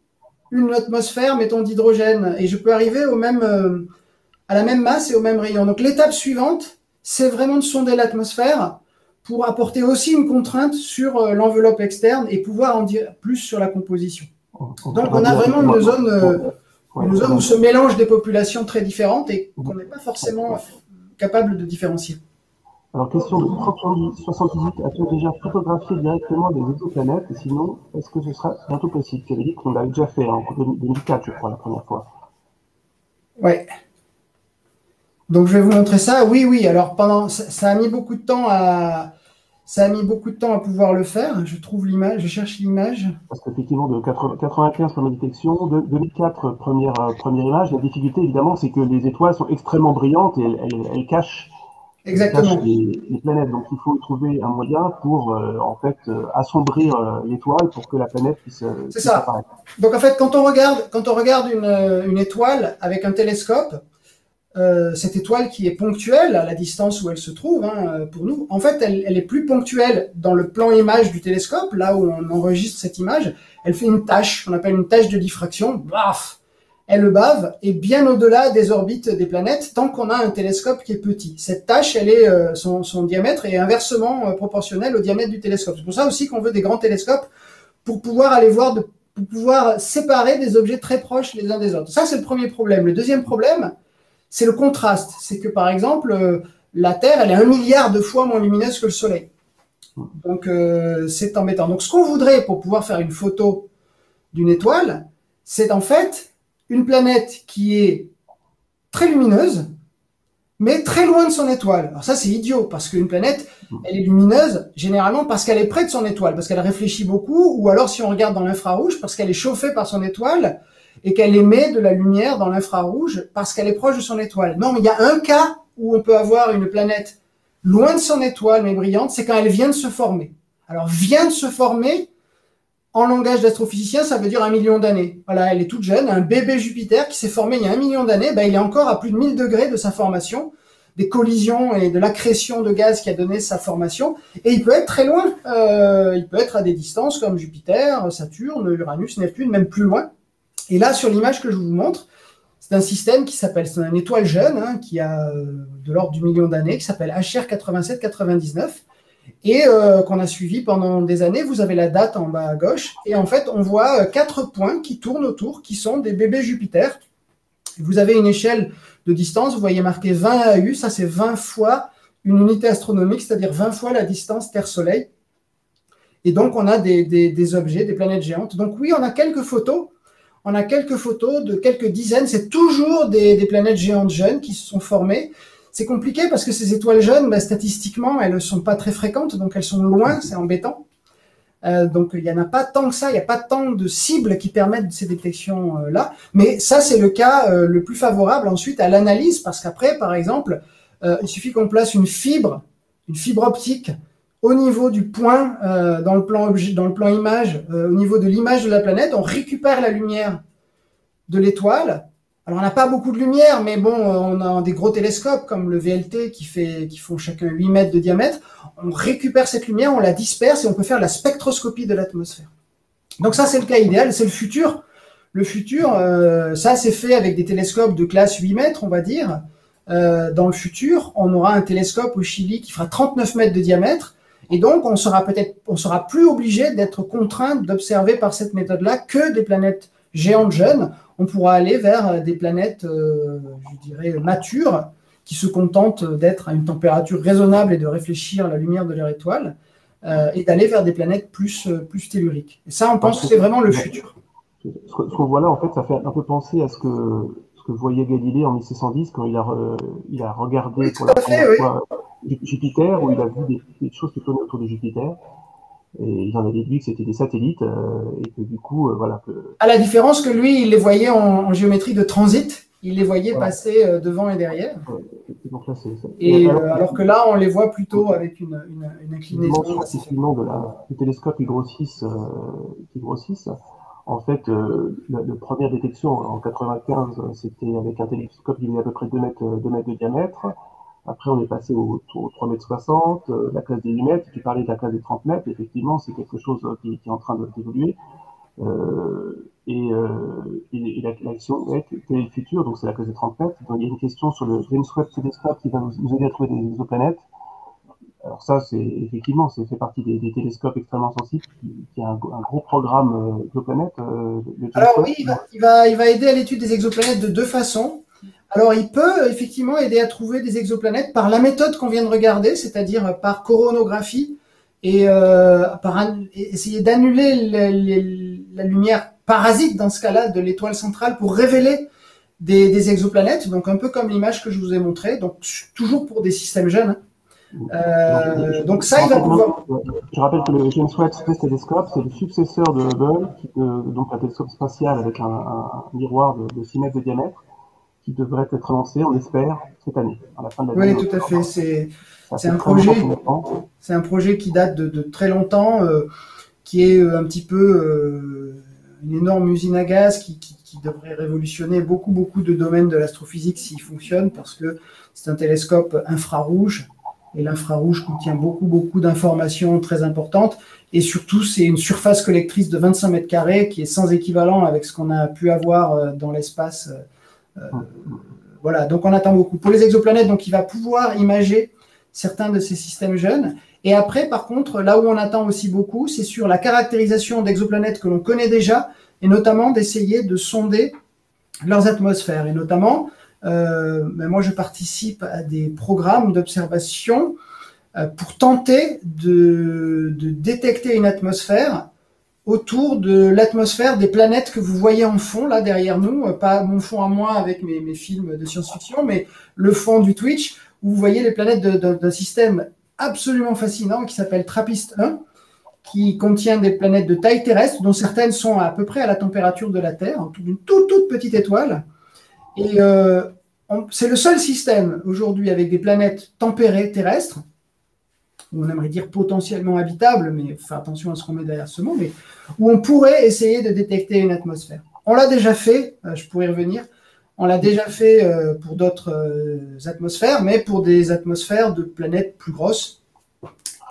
B: une atmosphère, mettons, d'hydrogène. Et je peux arriver à la même masse et au même rayon. Donc, l'étape suivante, c'est vraiment de sonder l'atmosphère pour apporter aussi une contrainte sur l'enveloppe externe et pouvoir en dire plus sur la composition. Donc, on a vraiment une zone où se mélangent des populations très différentes et qu'on n'est pas forcément capable de différencier.
A: Alors, question de 78, as-tu déjà photographié directement des exoplanètes? Et sinon, est-ce que ce sera bientôt possible? Tu avais dit qu'on l'avait déjà fait en 2004, je crois, la première fois.
B: Ouais. Donc, je vais vous montrer ça. Oui. Alors, ça a mis beaucoup de temps à pouvoir le faire. Je trouve l'image, je cherche l'image.
A: Parce qu'effectivement, de 95 première détection, 2004 première image, la difficulté évidemment, c'est que les étoiles sont extrêmement brillantes et elles cachent, les planètes. Donc il faut trouver un moyen pour assombrir l'étoile pour que la planète puisse apparaître.
B: Donc en fait, quand on regarde une étoile avec un télescope, cette étoile qui est ponctuelle à la distance où elle se trouve, pour nous, en fait, elle est plus ponctuelle dans le plan image du télescope, là où on enregistre cette image. Elle fait une tache, qu'on appelle une tache de diffraction. Baf, elle bave, et bien au-delà des orbites des planètes, tant qu'on a un télescope qui est petit. Cette tache, son diamètre est inversement proportionnel au diamètre du télescope. C'est pour ça aussi qu'on veut des grands télescopes pour pouvoir aller voir, pour pouvoir séparer des objets très proches les uns des autres. Ça, c'est le premier problème. Le deuxième problème, c'est le contraste. C'est que, par exemple, la Terre, elle est 1 milliard de fois moins lumineuse que le Soleil. Donc, c'est embêtant. Donc, ce qu'on voudrait pour pouvoir faire une photo d'une étoile, c'est en fait une planète qui est très lumineuse, mais très loin de son étoile. Alors ça, c'est idiot, parce qu'une planète, elle est lumineuse, généralement parce qu'elle est près de son étoile, parce qu'elle réfléchit beaucoup, ou alors si on regarde dans l'infrarouge, parce qu'elle est chauffée par son étoile, et qu'elle émet de la lumière dans l'infrarouge parce qu'elle est proche de son étoile. Non, mais il y a un cas où on peut avoir une planète loin de son étoile, mais brillante, c'est quand elle vient de se former. Alors, vient de se former, en langage d'astrophysicien, ça veut dire 1 million d'années. Voilà, elle est toute jeune, un bébé Jupiter qui s'est formé il y a 1 million d'années, il est encore à plus de 1000 degrés de sa formation, des collisions et de l'accrétion de gaz qui a donné sa formation, et il peut être très loin. Il peut être à des distances comme Jupiter, Saturne, Uranus, Neptune, même plus loin. Et là, sur l'image que je vous montre, c'est un système qui s'appelle, c'est une étoile jeune, qui a de l'ordre du million d'années, qui s'appelle HR 8799, et qu'on a suivi pendant des années. Vous avez la date en bas à gauche, et en fait, on voit 4 points qui tournent autour, qui sont des bébés Jupiter. Vous avez une échelle de distance, vous voyez marqué 20 AU, ça c'est 20 fois une unité astronomique, c'est-à-dire 20 fois la distance Terre-Soleil. Et donc, on a des objets, des planètes géantes. Donc oui, on a quelques photos. On a quelques photos de quelques dizaines, c'est toujours des planètes géantes jeunes qui se sont formées. C'est compliqué parce que ces étoiles jeunes, statistiquement, elles ne sont pas très fréquentes, donc elles sont loin, c'est embêtant. Donc il n'y en a pas tant que ça, il n'y a pas tant de cibles qui permettent ces détections-là. Mais ça, c'est le cas le plus favorable ensuite à l'analyse, parce qu'après, par exemple, il suffit qu'on place une fibre optique, au niveau du point dans le plan image, au niveau de l'image de la planète, on récupère la lumière de l'étoile. Alors, on n'a pas beaucoup de lumière, mais bon, on a des gros télescopes comme le VLT qui font chacun 8 mètres de diamètre. On récupère cette lumière, on la disperse et on peut faire la spectroscopie de l'atmosphère. Donc ça, c'est le cas idéal, c'est le futur. Le futur, ça, c'est fait avec des télescopes de classe 8 mètres, on va dire. Dans le futur, on aura un télescope au Chili qui fera 39 mètres de diamètre. Et donc, on sera plus obligé d'être contraint d'observer par cette méthode-là que des planètes géantes jeunes. On pourra aller vers des planètes, je dirais, matures, qui se contentent d'être à une température raisonnable et de réfléchir la lumière de leur étoile, et d'aller vers des planètes plus telluriques. Et ça, on pense que c'est vraiment le futur.
A: Ce qu'on voit là, en fait, ça fait un peu penser à ce que voyait Galilée en 1610 quand il a regardé pour la première fois Jupiter, où il a vu des choses qui tournaient autour de Jupiter. Et ils en avaient déduit que c'était des satellites et que du coup, voilà.
B: À la différence que lui, il les voyait en géométrie de transit, il les voyait
A: Voilà.
B: passer devant et derrière.
A: Donc là,
B: Et alors que là, on les voit plutôt avec une inclinaison assez faible.
A: Du télescope qui grossissent. En fait, la première détection en 95, c'était avec un télescope qui faisait à peu près 2 mètres de diamètre. Après, on est passé aux 3,60 m, la classe des 8 mètres. Tu parlais de la classe des 30 mètres. Effectivement, c'est quelque chose qui est en train d'évoluer. Et l'action est quel est le futur, donc c'est la classe des 30 mètres. Donc, il y a une question sur le James Webb Telescope qui va nous aider à trouver des exoplanètes. Alors ça, effectivement, c'est fait partie des télescopes extrêmement sensibles qui a un gros programme exoplanètes.
B: Alors oui, il va aider à l'étude des exoplanètes de deux façons. Alors il peut effectivement aider à trouver des exoplanètes par la méthode qu'on vient de regarder, c'est-à-dire par coronographie et essayer d'annuler la lumière parasite dans ce cas-là de l'étoile centrale pour révéler des exoplanètes, donc un peu comme l'image que je vous ai montrée, donc toujours pour des systèmes jeunes. Donc ça, il va pouvoir...
A: Je rappelle que le James Webb Space Telescope, c'est le successeur de Hubble, donc un télescope spatial avec un miroir de 6 mètres de diamètre, qui devrait être lancé, on espère, cette année, à la fin de l'année.
B: Oui, tout à fait. C'est un projet qui date de très longtemps, qui est un petit peu une énorme usine à gaz qui devrait révolutionner beaucoup de domaines de l'astrophysique s'il fonctionne, parce que c'est un télescope infrarouge, et l'infrarouge contient beaucoup d'informations très importantes, et surtout c'est une surface collectrice de 25 mètres carrés qui est sans équivalent avec ce qu'on a pu avoir dans l'espace. Voilà, donc on attend beaucoup. Pour les exoplanètes, donc il va pouvoir imager certains de ces systèmes jeunes. Et après, par contre, là où on attend aussi beaucoup, c'est sur la caractérisation d'exoplanètes que l'on connaît déjà, et notamment d'essayer de sonder leurs atmosphères. Et notamment, moi je participe à des programmes d'observation pour tenter de détecter une atmosphère autour de l'atmosphère des planètes que vous voyez en fond, là, derrière nous. Pas mon fond à moi avec mes films de science-fiction, mais le fond du Twitch, où vous voyez les planètes d'un système absolument fascinant qui s'appelle TRAPPIST-1, qui contient des planètes de taille terrestre, dont certaines sont à peu près à la température de la Terre, d'une toute petite étoile. Et c'est le seul système aujourd'hui avec des planètes tempérées terrestres, on aimerait dire potentiellement habitable, mais faire attention à ce qu'on met derrière ce mot, mais où on pourrait essayer de détecter une atmosphère. On l'a déjà fait, je pourrais y revenir, on l'a déjà fait pour d'autres atmosphères, mais pour des atmosphères de planètes plus grosses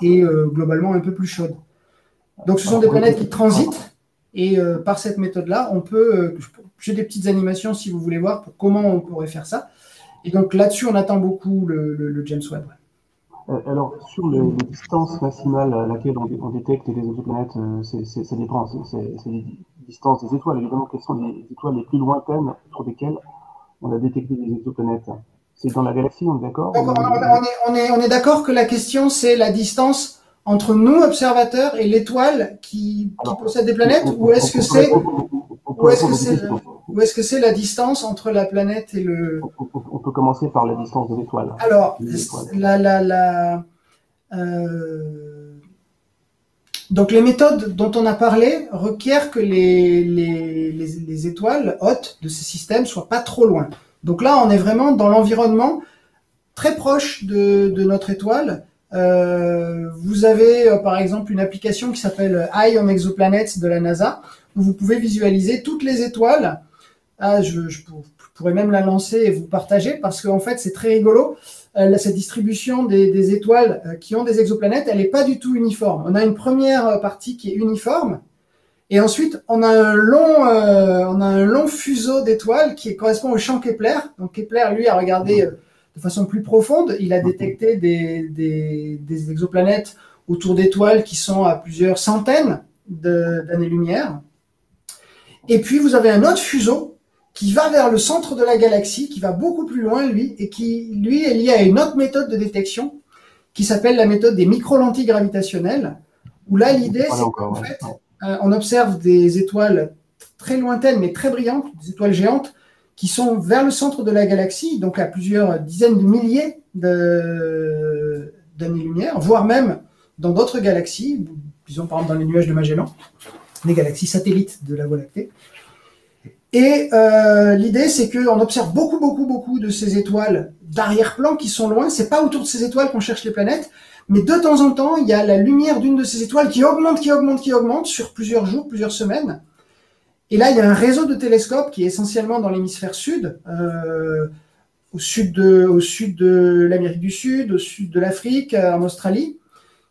B: et globalement un peu plus chaudes. Donc ce sont des planètes qui transitent, et par cette méthode-là, on peut... j'ai des petites animations si vous voulez voir pour comment on pourrait faire ça. Et donc là-dessus, on attend beaucoup le James Webb.
A: Alors, sur les distances maximales à laquelle on détecte les exoplanètes, ça dépend, c'est les distances des étoiles. Évidemment, quelles sont les étoiles les plus lointaines sur lesquelles on a détecté des exoplanètes? C'est dans la galaxie, on est d'accord?
B: On est d'accord que la question, c'est la distance entre nous, observateurs, et l'étoile qui possède des planètes, ou est-ce que c'est la distance entre la planète et le...
A: On peut commencer par la distance de l'étoile.
B: Alors, donc les méthodes dont on a parlé requièrent que les étoiles hôtes de ces systèmes soient pas trop loin. Donc là, on est vraiment dans l'environnement très proche de notre étoile. Vous avez par exemple une application qui s'appelle Eye on Exoplanets de la NASA, où vous pouvez visualiser toutes les étoiles. Je pourrais même la lancer et vous partager, parce qu'en fait c'est très rigolo. Cette distribution des étoiles qui ont des exoplanètes, elle n'est pas du tout uniforme. On a une première partie qui est uniforme, et ensuite on a un long fuseau d'étoiles qui correspond au champ Kepler. Donc Kepler, lui, a regardé de façon plus profonde. Il a détecté des exoplanètes autour d'étoiles qui sont à plusieurs centaines d'années-lumière. Et puis vous avez un autre fuseau qui va vers le centre de la galaxie, qui va beaucoup plus loin, lui, et qui, lui, est lié à une autre méthode de détection qui s'appelle la méthode des micro-lentilles gravitationnelles, où là, l'idée, c'est qu'en fait, on observe des étoiles très lointaines, mais très brillantes, des étoiles géantes, qui sont vers le centre de la galaxie, donc à plusieurs dizaines de milliers d'années-lumière, voire même dans d'autres galaxies, disons par exemple dans les nuages de Magellan, les galaxies satellites de la Voie lactée. Et l'idée, c'est qu'on observe beaucoup de ces étoiles d'arrière-plan qui sont loin. C'est pas autour de ces étoiles qu'on cherche les planètes, mais de temps en temps, il y a la lumière d'une de ces étoiles qui augmente sur plusieurs jours, plusieurs semaines. Et là, il y a un réseau de télescopes qui est essentiellement dans l'hémisphère sud, au sud de l'Amérique du Sud, au sud de l'Afrique, en Australie,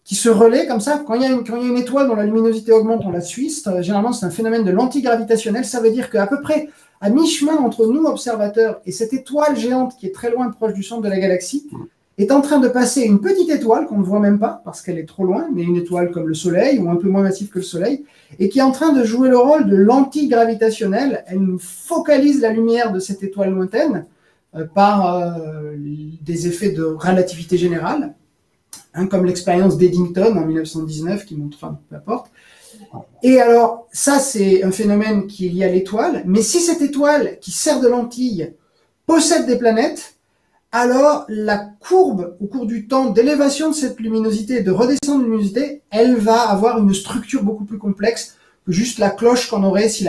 B: qui se relaient comme ça. Quand il y a une étoile dont la luminosité augmente, on la suit. Généralement, c'est un phénomène de l'antigravitationnel. Ça veut dire qu'à peu près à mi-chemin entre nous, observateurs, et cette étoile géante qui est très loin, proche du centre de la galaxie, est en train de passer une petite étoile qu'on ne voit même pas parce qu'elle est trop loin, mais une étoile comme le Soleil ou un peu moins massive que le Soleil, et qui est en train de jouer le rôle de l'antigravitationnel. Elle nous focalise la lumière de cette étoile lointaine par des effets de relativité générale, comme l'expérience d'Eddington en 1919 qui montre, enfin, peu importe. Et alors, ça, c'est un phénomène qui est lié à l'étoile, mais si cette étoile qui sert de lentille possède des planètes, alors la courbe au cours du temps d'élévation de cette luminosité et de redescente de luminosité, elle va avoir une structure beaucoup plus complexe que juste la cloche qu'on aurait si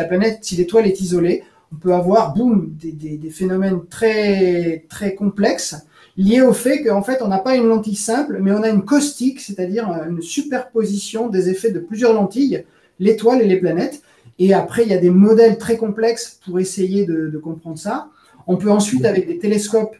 B: l'étoile est isolée. On peut avoir, boum, des phénomènes très, très complexes liés au fait qu'en fait, on n'a pas une lentille simple, mais on a une caustique, c'est-à-dire une superposition des effets de plusieurs lentilles, l'étoile et les planètes. Et après, il y a des modèles très complexes pour essayer de comprendre ça. On peut ensuite, avec des télescopes,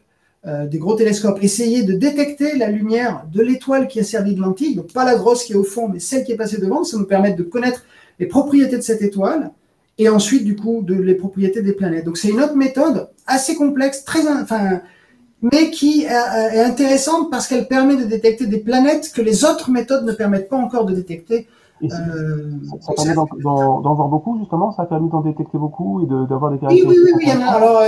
B: des gros télescopes, essayer de détecter la lumière de l'étoile qui a servi de lentille, donc pas la grosse qui est au fond, mais celle qui est passée devant. Ça nous permet de connaître les propriétés de cette étoile et ensuite, du coup, les propriétés des planètes. Donc, c'est une autre méthode assez complexe, mais qui est intéressante parce qu'elle permet de détecter des planètes que les autres méthodes ne permettent pas encore de détecter.
A: Ça permet d'en voir beaucoup, justement. Ça a permis d'en détecter beaucoup et d'avoir des caractéristiques.
B: Oui, il y en a. Alors,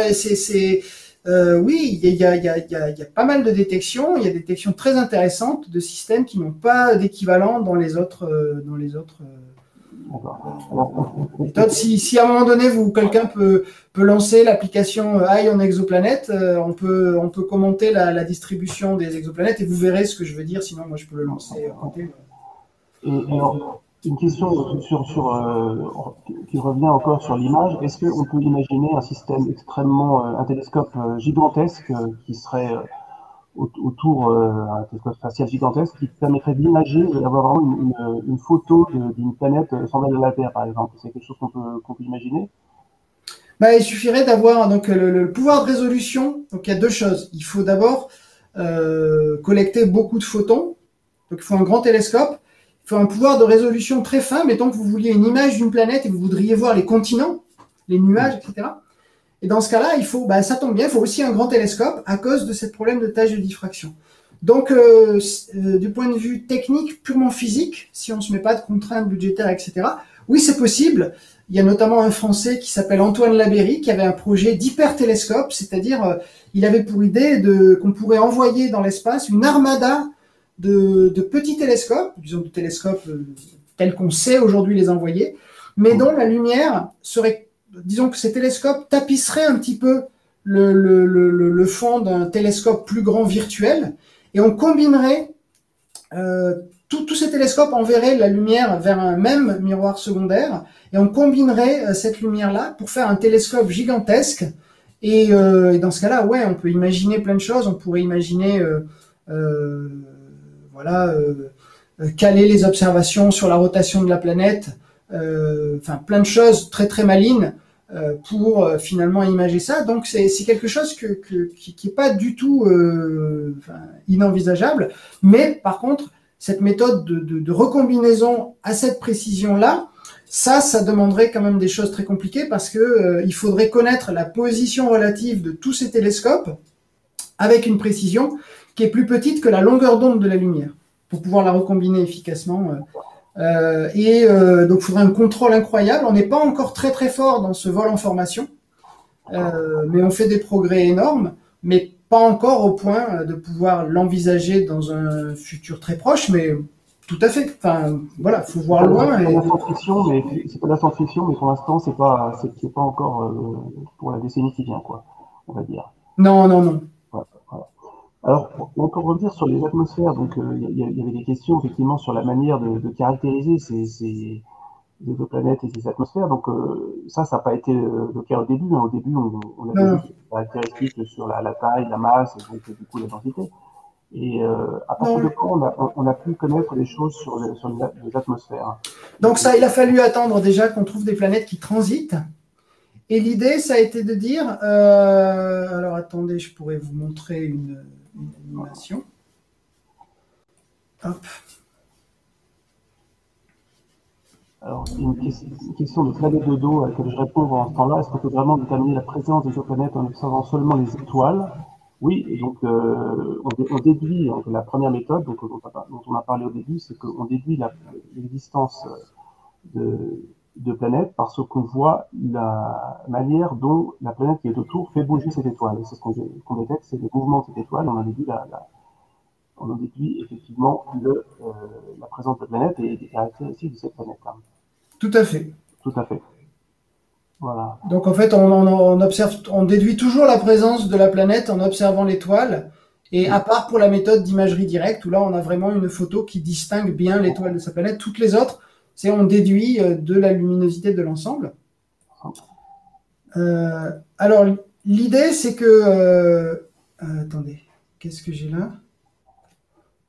B: oui, il y a pas mal de détections. Il y a des détections très intéressantes de systèmes qui n'ont pas d'équivalent dans les autres méthodes. Si à un moment donné, quelqu'un peut lancer l'application Eye on Exoplanète, on peut commenter la distribution des exoplanètes et vous verrez ce que je veux dire. Sinon, moi, je peux le lancer.
A: Et alors, une question qui revient encore sur l'image. Est-ce qu'on peut imaginer un système un télescope gigantesque qui serait autour, un télescope spatial gigantesque qui permettrait d'imager, d'avoir vraiment une photo d'une planète semblable à la Terre, par exemple? C'est quelque chose qu'on peut imaginer?
B: Il suffirait d'avoir donc le pouvoir de résolution. Donc il y a deux choses. Il faut d'abord collecter beaucoup de photons. Donc il faut un grand télescope. Il faut un pouvoir de résolution très fin. Mettons que vous vouliez une image d'une planète et que vous voudriez voir les continents, les nuages, etc. Et dans ce cas-là, ça tombe bien, il faut aussi un grand télescope à cause de ce problème de tâche de diffraction. Donc, du point de vue technique, purement physique, si on ne se met pas de contraintes budgétaires, etc., oui, c'est possible. Il y a notamment un Français qui s'appelle Antoine Labeyrie qui avait un projet d'hypertélescope, c'est-à-dire il avait pour idée qu'on pourrait envoyer dans l'espace une armada de petits télescopes, disons de télescopes tels qu'on sait aujourd'hui les envoyer, mais dont la lumière serait, disons que ces télescopes tapisseraient un petit peu le fond d'un télescope plus grand virtuel, et on combinerait tous ces télescopes enverraient la lumière vers un même miroir secondaire, et on combinerait cette lumière-là pour faire un télescope gigantesque. Et dans ce cas-là, ouais, on peut imaginer plein de choses. On pourrait imaginer caler les observations sur la rotation de la planète, plein de choses très très malines pour finalement imager ça. Donc c'est quelque chose qui est pas du tout inenvisageable, mais par contre cette méthode de recombinaison à cette précision-là, ça demanderait quand même des choses très compliquées parce que il faudrait connaître la position relative de tous ces télescopes avec une précision qui est plus petite que la longueur d'onde de la lumière pour pouvoir la recombiner efficacement. Donc, il faudrait un contrôle incroyable. On n'est pas encore très très fort dans ce vol en formation, mais on fait des progrès énormes, mais pas encore au point de pouvoir l'envisager dans un futur très proche, mais tout à fait. Enfin, voilà, faut voir loin.
A: C'est pas la science-fiction, mais pour l'instant, c'est pas encore pour la décennie qui vient, quoi, on va dire.
B: Non.
A: Voilà. Alors, pour revenir sur les atmosphères, donc il y avait des questions effectivement sur la manière de caractériser ces exoplanètes et ces atmosphères. Donc ça n'a pas été le cas au début. Hein. Au début, on avait
B: Non,
A: juste des caractéristiques sur la taille, la masse, et donc du coup la densité. Et à partir de
B: non.
A: quand on a pu connaître des choses sur les atmosphères. Hein.
B: Donc ça, il a fallu attendre déjà qu'on trouve des planètes qui transitent. Et l'idée, ça a été de dire, alors attendez, je pourrais vous montrer une animation. Hop.
A: Alors, il y a une question de planète de dos à laquelle je réponds en ce temps-là. Est-ce qu'on peut vraiment déterminer la présence des exoplanètes en observant seulement les étoiles? Oui, et donc on déduit donc, la première méthode dont on a parlé au début, c'est qu'on déduit l'existence de planètes parce qu'on voit la manière dont la planète qui est autour fait bouger cette étoile. Et c'est ce qu'on détecte, c'est le mouvement de cette étoile. On en déduit effectivement la présence de planètes et des caractéristiques de cette planète. Hein.
B: Tout à fait.
A: Tout à fait. Voilà.
B: Donc en fait, on déduit toujours la présence de la planète en observant l'étoile, et à part pour la méthode d'imagerie directe, où là on a vraiment une photo qui distingue bien l'étoile de sa planète. Toutes les autres, c'est on déduit de la luminosité de l'ensemble. Alors l'idée, c'est que... attendez, qu'est-ce que j'ai là?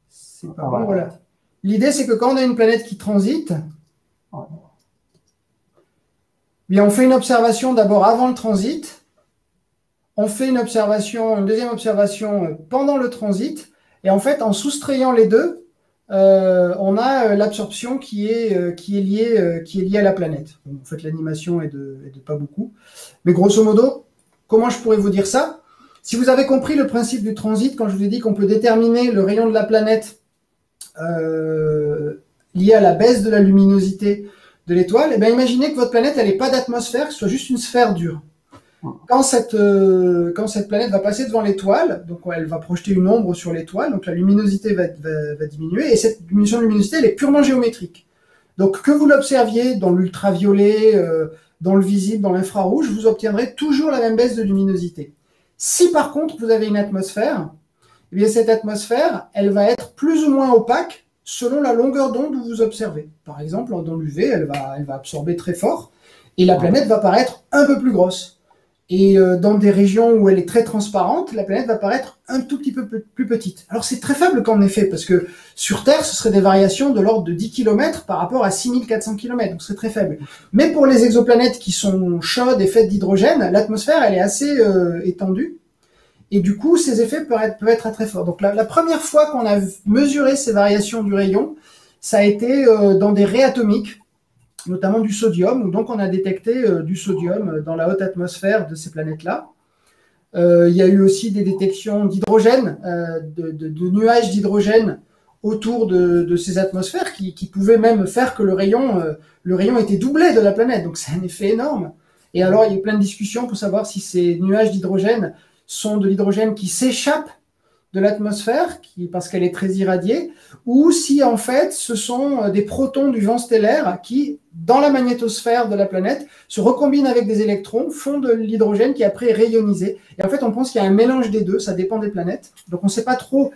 B: C'est pas bon, voilà. L'idée, c'est que quand on a une planète qui transite, bien, on fait une observation d'abord avant le transit, on fait une deuxième observation pendant le transit, et en fait, en soustrayant les deux, on a l'absorption qui est liée à la planète. En fait, l'animation est de pas beaucoup. Mais grosso modo, comment je pourrais vous dire ça? Si vous avez compris le principe du transit, quand je vous ai dit qu'on peut déterminer le rayon de la planète lié à la baisse de la luminosité de l'étoile, eh bien, imaginez que votre planète, elle n'ait pas d'atmosphère, que ce soit juste une sphère dure. Quand cette planète va passer devant l'étoile, donc elle va projeter une ombre sur l'étoile, donc la luminosité va diminuer, et cette diminution de luminosité, elle est purement géométrique. Donc que vous l'observiez dans l'ultraviolet, dans le visible, dans l'infrarouge, vous obtiendrez toujours la même baisse de luminosité. Si par contre vous avez une atmosphère, eh bien cette atmosphère, elle va être plus ou moins opaque selon la longueur d'onde où vous observez. Par exemple, dans l'UV, elle va absorber très fort, et la planète va paraître un peu plus grosse. Et dans des régions où elle est très transparente, la planète va paraître un tout petit peu plus petite. Alors c'est très faible en effet, parce que sur Terre, ce serait des variations de l'ordre de 10 km par rapport à 6400 km, donc c'est très faible. Mais pour les exoplanètes qui sont chaudes et faites d'hydrogène, l'atmosphère, elle est assez étendue. Et du coup, ces effets peuvent être très forts. Donc la première fois qu'on a mesuré ces variations du rayon, ça a été dans des raies atomiques, notamment du sodium, où donc on a détecté du sodium dans la haute atmosphère de ces planètes-là. Il y a eu aussi des détections d'hydrogène, de nuages d'hydrogène autour de ces atmosphères qui pouvaient même faire que le rayon était doublé de la planète. Donc c'est un effet énorme. Et alors il y a eu plein de discussions pour savoir si ces nuages d'hydrogène sont de l'hydrogène qui s'échappe de l'atmosphère, parce qu'elle est très irradiée, ou si en fait ce sont des protons du vent stellaire qui, dans la magnétosphère de la planète, se recombinent avec des électrons, font de l'hydrogène qui après est rayonisé. Et en fait, on pense qu'il y a un mélange des deux, ça dépend des planètes. Donc on ne sait pas trop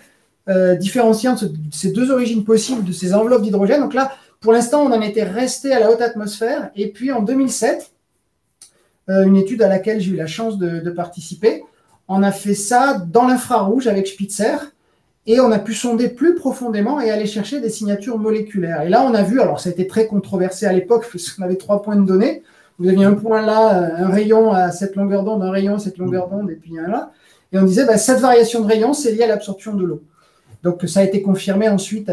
B: différencier entre ces deux origines possibles de ces enveloppes d'hydrogène. Donc là, pour l'instant, on en était resté à la haute atmosphère. Et puis en 2007, une étude à laquelle j'ai eu la chance de participer, on a fait ça dans l'infrarouge avec Spitzer, et on a pu sonder plus profondément et aller chercher des signatures moléculaires. Et là, on a vu, alors ça a été très controversé à l'époque, parce qu'on avait 3 points de données. Vous aviez un point là, un rayon à cette longueur d'onde, un rayon à cette longueur d'onde, et puis un là. Et on disait, cette variation de rayon, c'est lié à l'absorption de l'eau. Donc ça a été confirmé ensuite,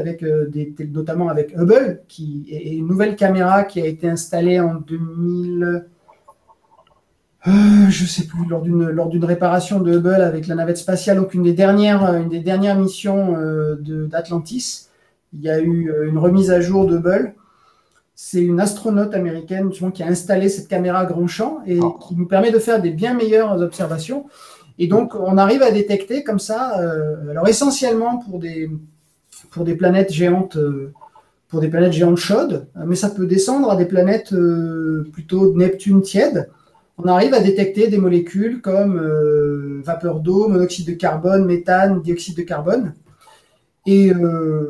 B: notamment avec Hubble, qui est une nouvelle caméra qui a été installée en 2000... je sais plus, lors d'une réparation de Hubble avec la navette spatiale, donc une des dernières missions d'Atlantis. Il y a eu une remise à jour de Hubble. C'est une astronaute américaine qui a installé cette caméra grand champ et qui nous permet de faire des bien meilleures observations. Et donc, on arrive à détecter comme ça, alors essentiellement pour des planètes géantes, chaudes, mais ça peut descendre à des planètes plutôt de Neptune tiède, on arrive à détecter des molécules comme vapeur d'eau, monoxyde de carbone, méthane, dioxyde de carbone. Et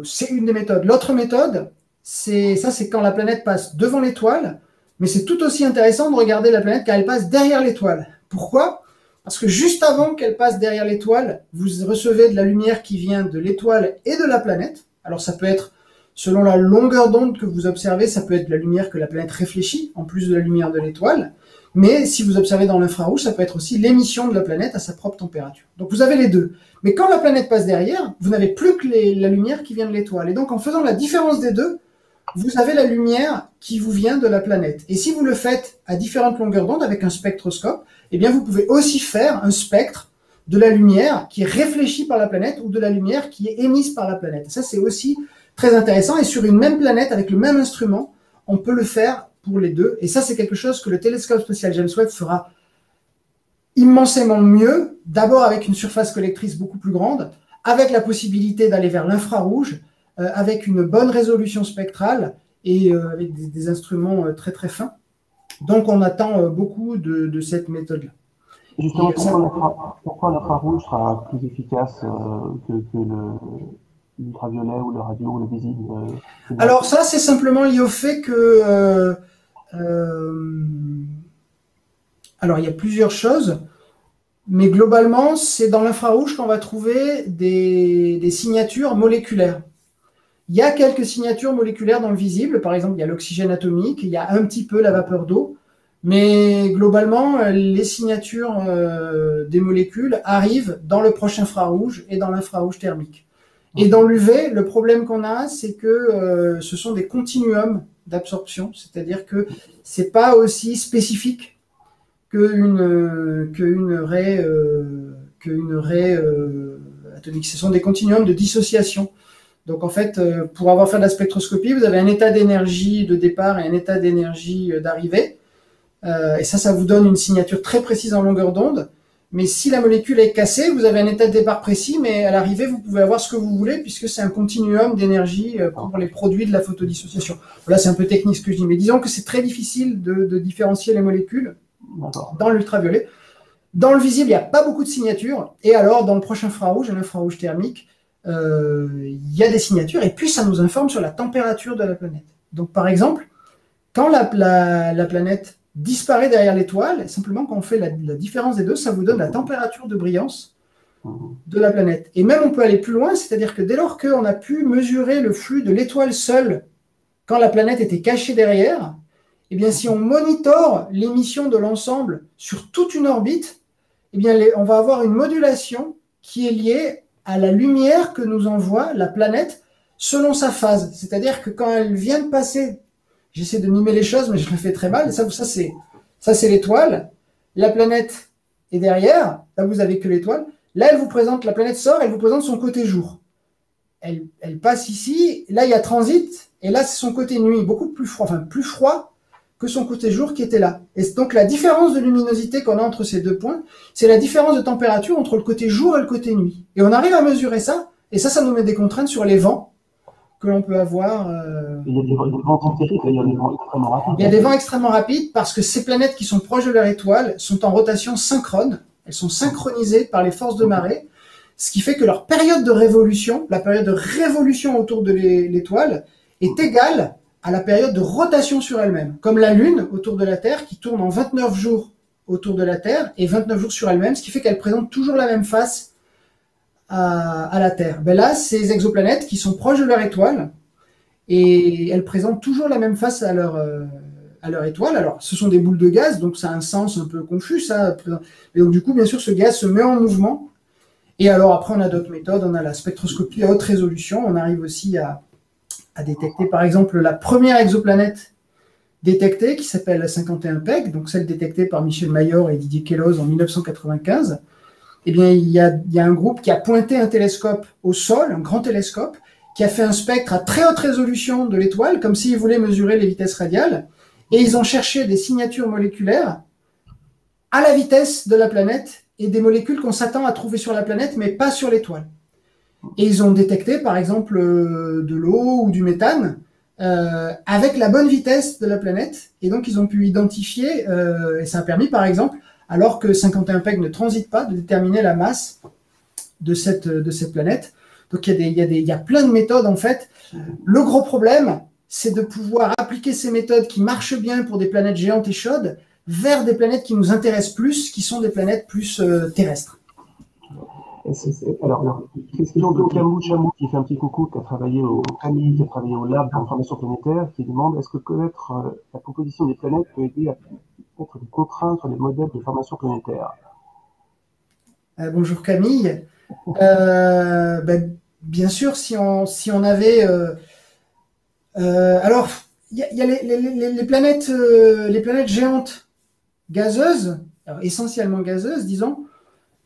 B: c'est une des méthodes. L'autre méthode, c'est quand la planète passe devant l'étoile, mais c'est tout aussi intéressant de regarder la planète quand elle passe derrière l'étoile. Pourquoi ? Parce que juste avant qu'elle passe derrière l'étoile, vous recevez de la lumière qui vient de l'étoile et de la planète. Alors ça peut être, selon la longueur d'onde que vous observez, ça peut être de la lumière que la planète réfléchit, en plus de la lumière de l'étoile. Mais si vous observez dans l'infrarouge, ça peut être aussi l'émission de la planète à sa propre température. Donc vous avez les deux. Mais quand la planète passe derrière, vous n'avez plus que la lumière qui vient de l'étoile. Et donc en faisant la différence des deux, vous avez la lumière qui vous vient de la planète. Et si vous le faites à différentes longueurs d'onde avec un spectroscope, eh bien vous pouvez aussi faire un spectre de la lumière qui est réfléchie par la planète ou de la lumière qui est émise par la planète. Ça, c'est aussi très intéressant. Et sur une même planète, avec le même instrument, on peut le faire pour les deux. Et ça, c'est quelque chose que le télescope spatial James Webb fera immensément mieux, d'abord avec une surface collectrice beaucoup plus grande, avec la possibilité d'aller vers l'infrarouge, avec une bonne résolution spectrale et avec des instruments très très fins. Donc on attend beaucoup de cette méthode-là.
A: Justement, pourquoi l'infrarouge sera plus efficace que l'ultraviolet ou le radio ou le visible?
B: Alors ça, c'est simplement lié au fait que... alors il y a plusieurs choses, mais globalement, c'est dans l'infrarouge qu'on va trouver des signatures moléculaires. Il y a quelques signatures moléculaires dans le visible, par exemple, il y a l'oxygène atomique, il y a un petit peu la vapeur d'eau, mais globalement, les signatures des molécules arrivent dans le proche infrarouge et dans l'infrarouge thermique. Et dans l'UV, le problème qu'on a, c'est que ce sont des continuums d'absorption, c'est-à-dire que c'est pas aussi spécifique qu'une raie atomique. Ce sont des continuums de dissociation. Donc en fait, pour avoir fait de la spectroscopie, vous avez un état d'énergie de départ et un état d'énergie d'arrivée. Et ça vous donne une signature très précise en longueur d'onde. Mais si la molécule est cassée, vous avez un état de départ précis, mais à l'arrivée, vous pouvez avoir ce que vous voulez, puisque c'est un continuum d'énergie pour les produits de la photodissociation. Là, c'est un peu technique ce que je dis, mais disons que c'est très difficile de différencier les molécules dans l'ultraviolet. Dans le visible, il n'y a pas beaucoup de signatures. Et alors, dans le proche infrarouge et l'infrarouge thermique, il y a des signatures, et puis ça nous informe sur la température de la planète. Donc, par exemple, quand la planète disparaît derrière l'étoile, simplement quand on fait la différence des deux, ça vous donne la température de brillance de la planète. Et même on peut aller plus loin, c'est-à-dire que dès lors qu'on a pu mesurer le flux de l'étoile seule quand la planète était cachée derrière, eh bien si on monitore l'émission de l'ensemble sur toute une orbite, eh bien on va avoir une modulation qui est liée à la lumière que nous envoie la planète selon sa phase. C'est-à-dire que quand elle vient de passer... J'essaie de mimer les choses, mais je le fais très mal. Ça c'est l'étoile. La planète est derrière. Là, vous avez que l'étoile. Là, elle vous présente, la planète sort, elle vous présente son côté jour. Elle passe ici. Là, il y a transit. Et là, c'est son côté nuit, beaucoup plus froid que son côté jour qui était là. Et donc, la différence de luminosité qu'on a entre ces deux points, c'est la différence de température entre le côté jour et le côté nuit. Et on arrive à mesurer ça. Et ça nous met des contraintes sur les vents que l'on peut avoir.
A: Il y a des vents tempériques, il y a des vents extrêmement rapides.
B: Il y a des vents extrêmement rapides parce que ces planètes qui sont proches de leur étoile sont en rotation synchrone. Elles sont synchronisées par les forces de marée, ce qui fait que leur période de révolution, la période de révolution autour de l'étoile, est égale à la période de rotation sur elle-même. Comme la Lune autour de la Terre qui tourne en 29 jours autour de la Terre et 29 jours sur elle-même, ce qui fait qu'elle présente toujours la même face à la Terre. Ben là, ces exoplanètes qui sont proches de leur étoile, et elles présentent toujours la même face à leur étoile. Alors, ce sont des boules de gaz, donc ça a un sens un peu confus, ça. Et donc, du coup, bien sûr, ce gaz se met en mouvement. Et alors, après, on a d'autres méthodes. On a la spectroscopie à haute résolution. On arrive aussi à détecter, par exemple, la première exoplanète détectée, qui s'appelle 51 PEG, donc celle détectée par Michel Mayor et Didier Queloz en 1995. Eh bien, il y a un groupe qui a pointé un télescope au sol, un grand télescope, qui a fait un spectre à très haute résolution de l'étoile, comme s'ils voulaient mesurer les vitesses radiales, et ils ont cherché des signatures moléculaires à la vitesse de la planète, et des molécules qu'on s'attend à trouver sur la planète, mais pas sur l'étoile. Et ils ont détecté, par exemple, de l'eau ou du méthane, avec la bonne vitesse de la planète. Et donc, ils ont pu identifier, et ça a permis, par exemple, alors que 51 PEG ne transite pas, de déterminer la masse de cette planète. Donc, il y a plein de méthodes, en fait. Le gros problème, c'est de pouvoir appliquer ces méthodes qui marchent bien pour des planètes géantes et chaudes vers des planètes qui nous intéressent plus, qui sont des planètes plus terrestres.
A: Alors, question de Camou Chamou qui fait un petit coucou, qui a travaillé au lab d'information planétaire, qui demande est-ce que connaître la composition des planètes peut aider à mettre des contraintes sur les modèles de formation planétaire?
B: Bonjour Camille. Bien sûr, si on avait... alors, il y a les planètes géantes gazeuses, alors essentiellement gazeuses, disons.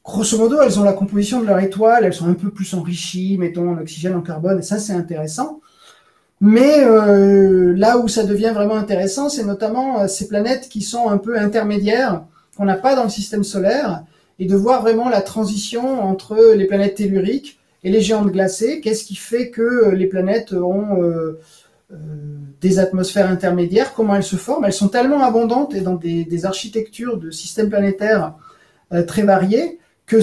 B: Grosso modo, elles ont la composition de leur étoile, elles sont un peu plus enrichies, mettons, en oxygène, en carbone, et ça, c'est intéressant. Mais là où ça devient vraiment intéressant, c'est notamment ces planètes qui sont un peu intermédiaires, qu'on n'a pas dans le système solaire, et de voir vraiment la transition entre les planètes telluriques et les géantes glacées. Qu'est-ce qui fait que les planètes ont des atmosphères intermédiaires? Comment elles se forment? Elles sont tellement abondantes et dans des architectures de systèmes planétaires très variées que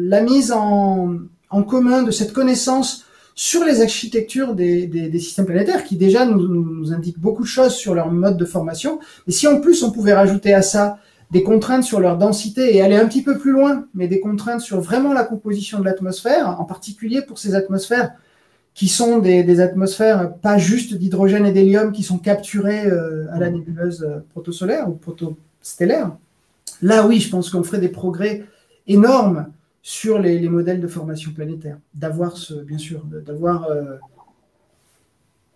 B: la mise en commun de cette connaissance sur les architectures des systèmes planétaires, qui déjà nous indiquent beaucoup de choses sur leur mode de formation, et si en plus on pouvait rajouter à ça des contraintes sur leur densité et aller un petit peu plus loin, mais des contraintes sur vraiment la composition de l'atmosphère, en particulier pour ces atmosphères qui sont des atmosphères pas juste d'hydrogène et d'hélium qui sont capturées à la nébuleuse protosolaire ou protostellaire. Là, oui, je pense qu'on ferait des progrès énormes sur les modèles de formation planétaire. D'avoir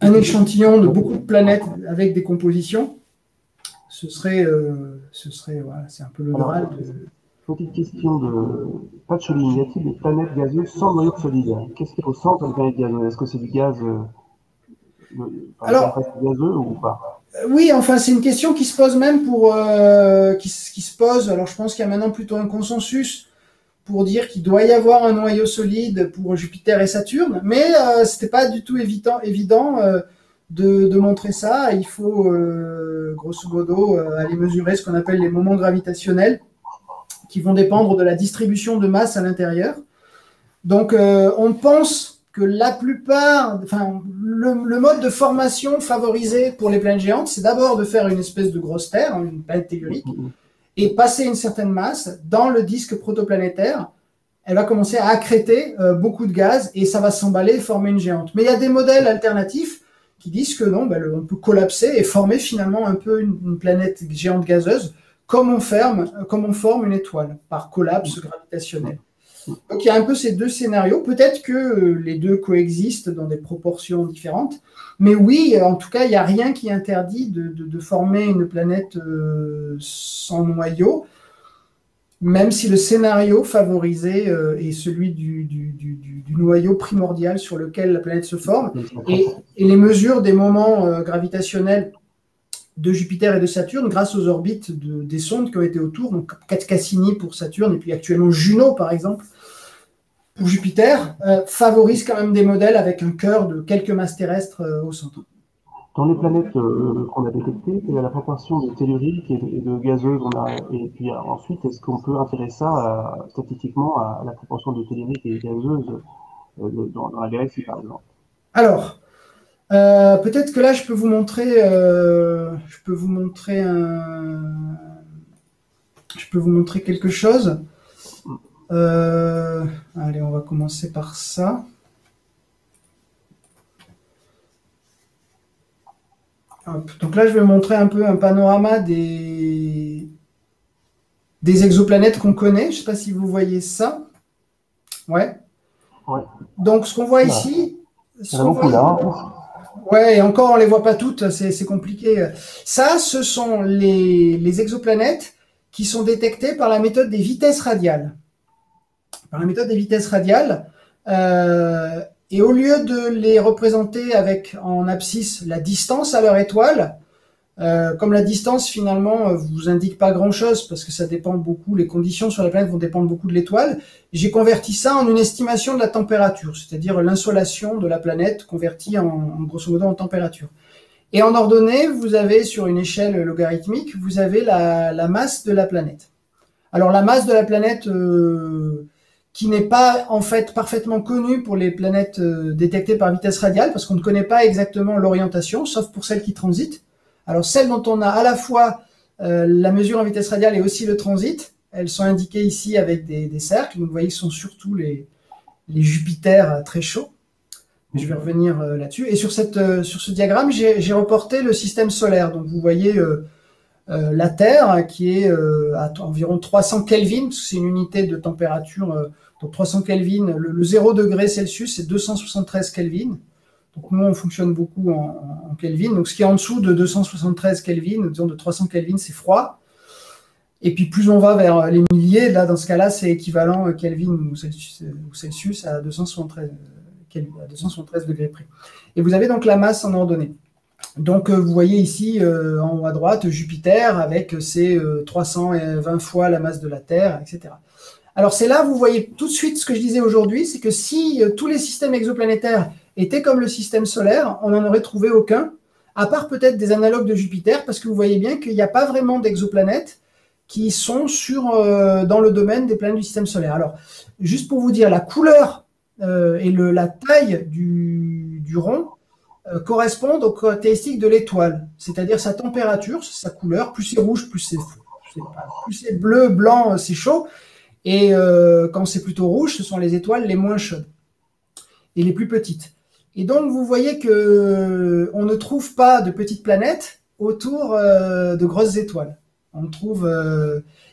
B: un échantillon de beaucoup de planètes avec des compositions, ce serait voilà, c'est un peu le Graal.
A: Petite question de Patchouli. Y a-t-il des planètes gazeuses sans noyau solide? Qu'est-ce qu'il y a au centre des planètes gazeuses? Est-ce que c'est du gaz gazeux ou pas?
B: Oui, enfin, c'est une question qui se pose même pour qui se pose. Alors, je pense qu'il y a maintenant plutôt un consensus pour dire qu'il doit y avoir un noyau solide pour Jupiter et Saturne, mais c'était pas du tout évident de montrer ça. Il faut grosso modo aller mesurer ce qu'on appelle les moments gravitationnels, qui vont dépendre de la distribution de masse à l'intérieur. Donc, on pense que la plupart, enfin, le mode de formation favorisé pour les planètes géantes, c'est d'abord de faire une espèce de grosse Terre, une planète tellurique, et passer une certaine masse dans le disque protoplanétaire. Elle va commencer à accréter beaucoup de gaz et ça va s'emballer et former une géante. Mais il y a des modèles alternatifs qui disent que non, on peut collapser et former finalement un peu une planète géante gazeuse, comme on forme une étoile, par collapse gravitationnel. Donc il y a un peu ces deux scénarios. Peut-être que les deux coexistent dans des proportions différentes, mais oui, en tout cas, il n'y a rien qui interdit de former une planète sans noyau, même si le scénario favorisé est celui du noyau primordial sur lequel la planète se forme, et les mesures des moments gravitationnels de Jupiter et de Saturne, grâce aux orbites des sondes qui ont été autour, donc Cassini pour Saturne, et puis actuellement Juno, par exemple, pour Jupiter, favorise quand même des modèles avec un cœur de quelques masses terrestres au centre.
A: Dans les planètes qu'on a détectées, il y a la proportion de telluriques et de gazeuses. Et puis ensuite, est-ce qu'on peut intéresser ça statistiquement à la proportion de telluriques et gazeuses dans la galaxie, par exemple?
B: Alors, peut-être que là, je peux vous montrer quelque chose. Allez, on va commencer par ça. Hop. Donc là, je vais montrer un peu un panorama des exoplanètes qu'on connaît. Je ne sais pas si vous voyez ça. Ouais. Donc, ce qu'on voit ici... Ouais, et encore, on ne les voit pas toutes, c'est compliqué. Ça, ce sont les exoplanètes qui sont détectées par la méthode des vitesses radiales. Par la méthode des vitesses radiales, et au lieu de les représenter avec en abscisse la distance à leur étoile, Comme la distance finalement vous indique pas grand-chose parce que ça dépend beaucoup, les conditions sur la planète vont dépendre beaucoup de l'étoile, j'ai converti ça en une estimation de la température, c'est-à-dire l'insolation de la planète convertie en grosso modo en température. Et en ordonnée, vous avez sur une échelle logarithmique, vous avez la masse de la planète. Alors la masse de la planète qui n'est pas en fait parfaitement connue pour les planètes détectées par vitesse radiale, parce qu'on ne connaît pas exactement l'orientation, sauf pour celles qui transitent. Alors celles dont on a à la fois la mesure en vitesse radiale et aussi le transit, elles sont indiquées ici avec des cercles. Donc vous voyez que ce sont surtout les Jupiters très chauds. Je vais revenir là-dessus. Et sur ce diagramme, j'ai reporté le système solaire. Donc vous voyez la Terre qui est à environ 300 Kelvin, c'est une unité de température. Donc 300 Kelvin, le 0 degré Celsius, c'est 273 Kelvin. Donc nous, on fonctionne beaucoup en Kelvin. Donc ce qui est en dessous de 273 Kelvin, disons de 300 Kelvin, c'est froid. Et puis plus on va vers les milliers, là dans ce cas-là, c'est équivalent Kelvin ou Celsius à 273 degrés près. Et vous avez donc la masse en ordonnée. Donc vous voyez ici en haut à droite Jupiter avec ses 320 fois la masse de la Terre, etc. Alors c'est là, vous voyez tout de suite ce que je disais aujourd'hui, c'est que si tous les systèmes exoplanétaires étaient comme le système solaire, on n'en aurait trouvé aucun, à part peut-être des analogues de Jupiter, parce que vous voyez bien qu'il n'y a pas vraiment d'exoplanètes qui sont dans le domaine des planètes du système solaire. Alors, juste pour vous dire, la couleur et la taille du rond correspondent aux caractéristiques de l'étoile, c'est-à-dire sa température, sa couleur, plus c'est rouge, plus c'est bleu, blanc, c'est chaud, et quand c'est plutôt rouge, ce sont les étoiles les moins chaudes et les plus petites. Et donc, vous voyez qu'on ne trouve pas de petites planètes autour de grosses étoiles. On trouve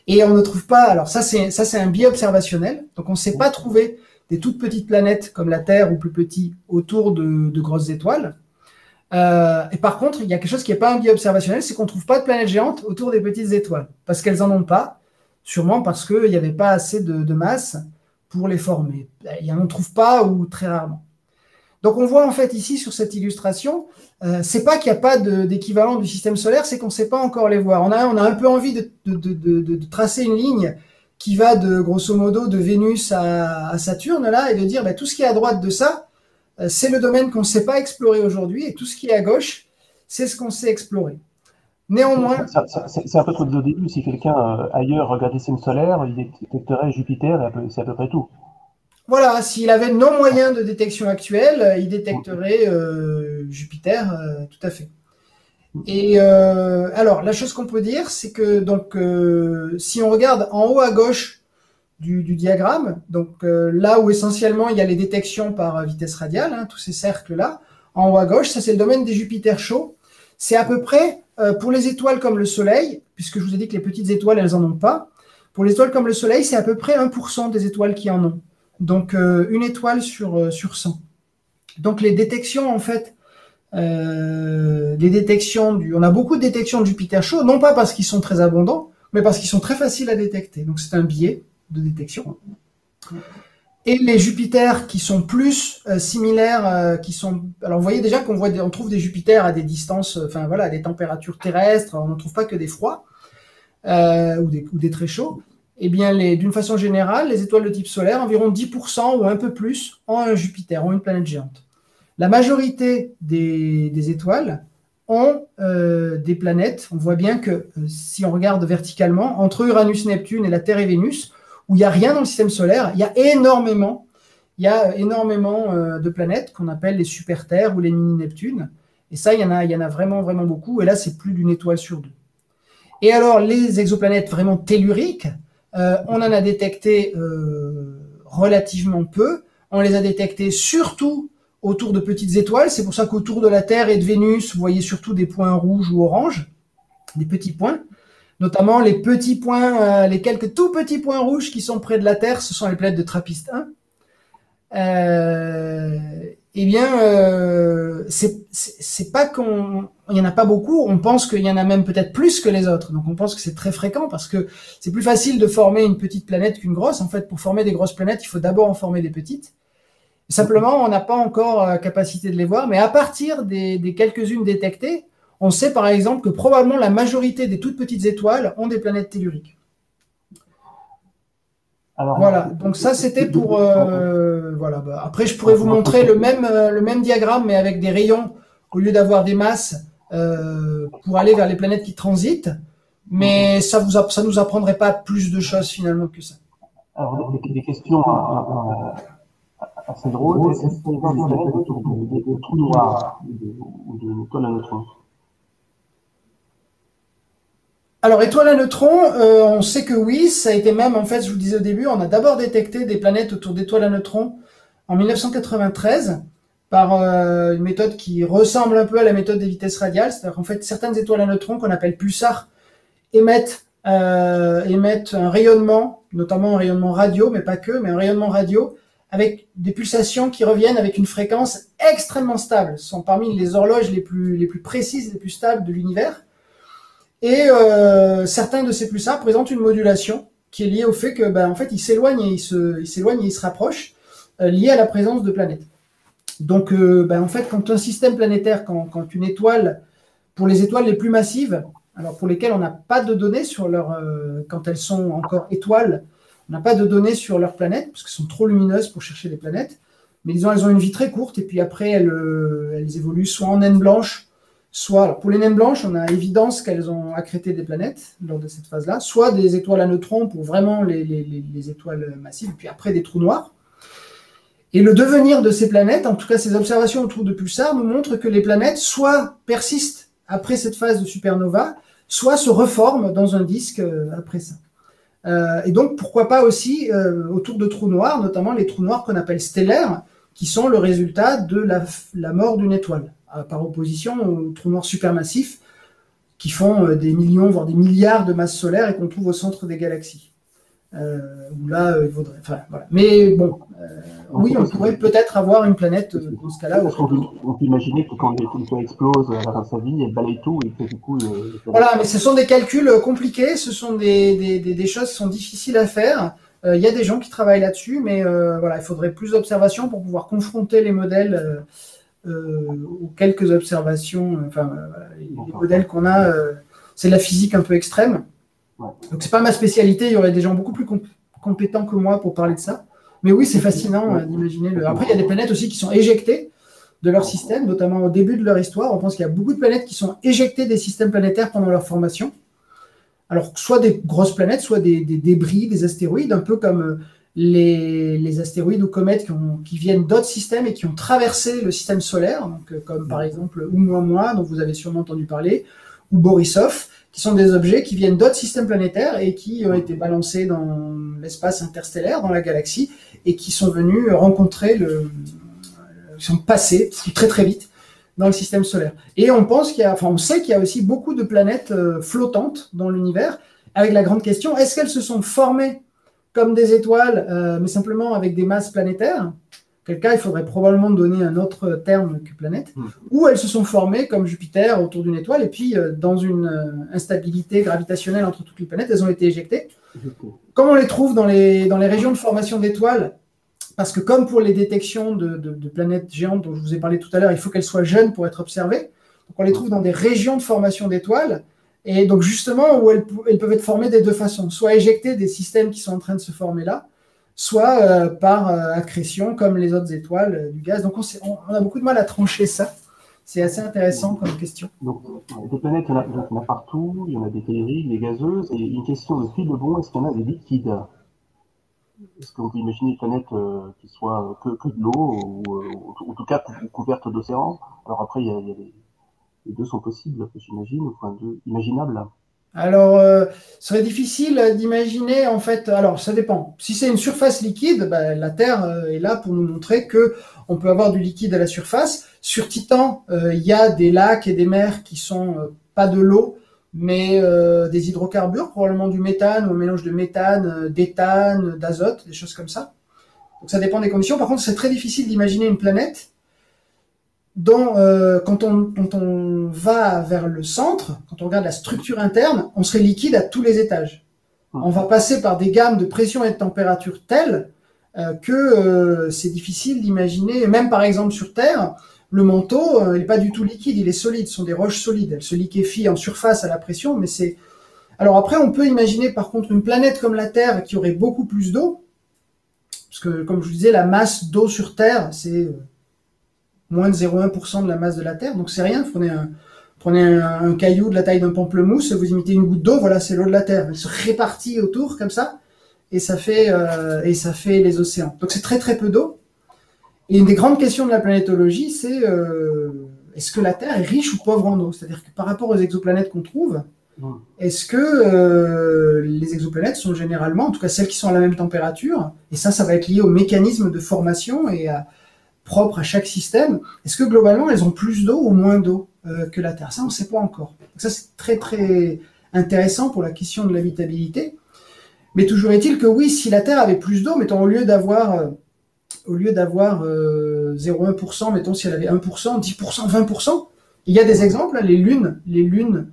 B: et on ne trouve pas. Alors ça c'est un biais observationnel. Donc on ne sait pas trouver des toutes petites planètes comme la Terre ou plus petits autour de grosses étoiles. Et par contre, il y a quelque chose qui n'est pas un biais observationnel, c'est qu'on ne trouve pas de planètes géantes autour des petites étoiles parce qu'elles en ont pas. Sûrement parce qu'il n'y avait pas assez de masse pour les former. Il y en trouve pas ou très rarement. Donc on voit en fait ici sur cette illustration, c'est pas qu'il n'y a pas d'équivalent du système solaire, c'est qu'on ne sait pas encore les voir. On a un peu envie de tracer une ligne qui va de grosso modo de Vénus à Saturne là et de dire tout ce qui est à droite de ça, c'est le domaine qu'on ne sait pas explorer aujourd'hui et tout ce qui est à gauche, c'est ce qu'on sait explorer. Néanmoins,
A: c'est un peu trop dit au début. Si quelqu'un ailleurs regardait le système solaire, il détecterait Jupiter et c'est à peu près tout.
B: Voilà, s'il avait nos moyens de détection actuels, il détecterait Jupiter, tout à fait. Et alors, la chose qu'on peut dire, c'est que donc, si on regarde en haut à gauche du diagramme, donc là où essentiellement il y a les détections par vitesse radiale, tous ces cercles-là, en haut à gauche, ça c'est le domaine des Jupiters chauds. C'est à peu près, pour les étoiles comme le Soleil, puisque je vous ai dit que les petites étoiles, elles n'en ont pas, pour les étoiles comme le Soleil, c'est à peu près 1% des étoiles qui en ont. Donc, une étoile sur 100. Donc, les détections, en fait, on a beaucoup de détections de Jupiter chaud, non pas parce qu'ils sont très abondants, mais parce qu'ils sont très faciles à détecter. Donc, c'est un biais de détection. Et les Jupiters qui sont plus similaires, alors, vous voyez déjà on trouve des Jupiters à des distances, à des températures terrestres, on ne trouve pas que des froids ou des très chauds. Eh bien, d'une façon générale, les étoiles de type solaire, environ 10% ou un peu plus, ont un Jupiter, ont une planète géante. La majorité des étoiles ont des planètes. On voit bien que si on regarde verticalement, entre Uranus, Neptune et la Terre et Vénus, où il n'y a rien dans le système solaire, il y a énormément de planètes qu'on appelle les super-Terres ou les mini-Neptunes. Et ça, il y en a vraiment, vraiment beaucoup. Et là, c'est plus d'une étoile sur deux. Et alors, les exoplanètes vraiment telluriques, on en a détecté relativement peu. On les a détectés surtout autour de petites étoiles. C'est pour ça qu'autour de la Terre et de Vénus, vous voyez surtout des points rouges ou oranges, des petits points. Notamment les petits points, les quelques tout petits points rouges qui sont près de la Terre, ce sont les planètes de TRAPPIST 1. C'est pas il y en a pas beaucoup, on pense qu'il y en a même peut-être plus que les autres, donc on pense que c'est très fréquent parce que c'est plus facile de former une petite planète qu'une grosse. En fait, pour former des grosses planètes, il faut d'abord en former des petites. Simplement, on n'a pas encore capacité de les voir, mais à partir des quelques-unes détectées, on sait par exemple que probablement la majorité des toutes petites étoiles ont des planètes telluriques. Alors, voilà, donc ça c'était pour... voilà. Bah, après, je pourrais vous montrer le même diagramme, mais avec des rayons, au lieu d'avoir des masses, pour aller vers les planètes qui transitent. Mais ça nous apprendrait pas plus de choses finalement que ça.
A: Alors, des questions assez drôles. Est-ce qu'il y a des planètes autour de trous noirs ou de étoiles à neutrons?
B: Alors, étoiles à neutrons, on sait que oui, ça a été même, en fait, je vous le disais au début, on a d'abord détecté des planètes autour d'étoiles à neutrons en 1993 par une méthode qui ressemble un peu à la méthode des vitesses radiales. C'est-à-dire qu'en fait, certaines étoiles à neutrons qu'on appelle pulsars émettent un rayonnement, notamment un rayonnement radio, mais pas que, mais un rayonnement radio avec des pulsations qui reviennent avec une fréquence extrêmement stable. Ce sont parmi les horloges les plus précises, les plus stables de l'univers. Et certains de ces pulsars présentent une modulation qui est liée au fait que, en fait, ils s'éloignent et ils se rapprochent, liés à la présence de planètes. Donc, en fait, quand un système planétaire, quand une étoile, pour les étoiles les plus massives, alors pour lesquelles on n'a pas de données sur quand elles sont encore étoiles, on n'a pas de données sur leurs planètes parce qu'elles sont trop lumineuses pour chercher des planètes. Mais disons, elles ont une vie très courte et puis après elles évoluent soit en naines blanches, soit, alors pour les naines blanches, on a évidence qu'elles ont accrété des planètes lors de cette phase-là, soit des étoiles à neutrons pour vraiment les étoiles massives, et puis après des trous noirs. Et le devenir de ces planètes, en tout cas ces observations autour de pulsars, nous montrent que les planètes soit persistent après cette phase de supernova, soit se reforment dans un disque après ça. Et donc pourquoi pas aussi autour de trous noirs, notamment les trous noirs qu'on appelle stellaires, qui sont le résultat de la mort d'une étoile, par opposition aux trous noirs supermassifs qui font des millions, voire des milliards de masses solaires et qu'on trouve au centre des galaxies. Où là, il faudrait... Enfin, voilà. Mais bon, oui, on pourrait peut-être avoir une planète dans ce cas-là.
A: On peut imaginer que quand l'étoile explose à la fin de sa vie, elle balaye tout et que du coup...
B: Voilà, mais ce sont des calculs compliqués, ce sont des choses qui sont difficiles à faire. Il y a des gens qui travaillent là-dessus, mais voilà, il faudrait plus d'observations pour pouvoir confronter les modèles aux quelques observations, les modèles qu'on a, c'est de la physique un peu extrême. Donc c'est pas ma spécialité, il y aurait des gens beaucoup plus compétents que moi pour parler de ça. Mais oui, c'est fascinant d'imaginer. Après, il y a des planètes aussi qui sont éjectées de leur système, notamment au début de leur histoire. On pense qu'il y a beaucoup de planètes qui sont éjectées des systèmes planétaires pendant leur formation. Alors, soit des grosses planètes, soit des débris, des astéroïdes, un peu comme les astéroïdes ou comètes qui viennent d'autres systèmes et qui ont traversé le système solaire, donc, comme par exemple Oumuamua, dont vous avez sûrement entendu parler, ou Borisov, qui sont des objets qui viennent d'autres systèmes planétaires et qui ont été balancés dans l'espace interstellaire, dans la galaxie, et qui sont venus rencontrer ils sont passés très très vite dans le système solaire. Et on sait qu'il y a aussi beaucoup de planètes flottantes dans l'univers, avec la grande question, est-ce qu'elles se sont formées comme des étoiles, mais simplement avec des masses planétaires? Quel cas, il faudrait probablement donner un autre terme que planète, ou elles se sont formées comme Jupiter autour d'une étoile, et puis dans une instabilité gravitationnelle entre toutes les planètes, elles ont été éjectées. Comme on les trouve dans les régions de formation d'étoiles, parce que comme pour les détections de planètes géantes dont je vous ai parlé tout à l'heure, il faut qu'elles soient jeunes pour être observées, donc on les trouve dans des régions de formation d'étoiles, et donc justement où elles peuvent être formées des deux façons, soit éjectées des systèmes qui sont en train de se former là, soit par accrétion, comme les autres étoiles du gaz. Donc on a beaucoup de mal à trancher ça. C'est assez intéressant comme question.
A: Donc, des planètes, il y en a partout, il y en a des telluriques, des gazeuses, et une question de fil de bon, est-ce qu'il y en a des liquides? Est-ce qu'on peut imaginer des planètes qui soient que de l'eau, ou en tout cas couvertes d'océans? Alors après, les deux sont possibles, j'imagine, au point de vue imaginable.
B: Alors, ce serait difficile d'imaginer, en fait, alors ça dépend. Si c'est une surface liquide, la Terre est là pour nous montrer qu'on peut avoir du liquide à la surface. Sur Titan, il y a des lacs et des mers qui sont pas de l'eau, mais des hydrocarbures, probablement du méthane ou un mélange de méthane, d'éthane, d'azote, des choses comme ça. Donc ça dépend des conditions. Par contre, c'est très difficile d'imaginer une planète dont, quand on va vers le centre, quand on regarde la structure interne, on serait liquide à tous les étages. On va passer par des gammes de pression et de température telles que c'est difficile d'imaginer, même par exemple sur Terre, le manteau, il n'est pas du tout liquide, il est solide, ce sont des roches solides. Elles se liquéfient en surface à la pression, mais c'est... Alors après, on peut imaginer par contre une planète comme la Terre qui aurait beaucoup plus d'eau, parce que comme je vous disais, la masse d'eau sur Terre, c'est moins de 0,1% de la masse de la Terre, donc c'est rien. Prenez un caillou de la taille d'un pamplemousse, vous imitez une goutte d'eau, voilà, c'est l'eau de la Terre. Elle se répartit autour comme ça, et ça fait les océans. Donc c'est très très peu d'eau. Et une des grandes questions de la planétologie, c'est est-ce que la Terre est riche ou pauvre en eau? C'est-à-dire que par rapport aux exoplanètes qu'on trouve, est-ce que les exoplanètes sont généralement, en tout cas celles qui sont à la même température, et ça va être lié au mécanisme de formation et propre à chaque système, est-ce que globalement elles ont plus d'eau ou moins d'eau que la Terre? Ça, on ne sait pas encore. Donc ça, c'est très très intéressant pour la question de l'habitabilité. Mais toujours est-il que oui, si la Terre avait plus d'eau, mettons, au lieu d'avoir 0,1%, mettons si elle avait 1%, 10%, 20%, il y a des exemples, les lunes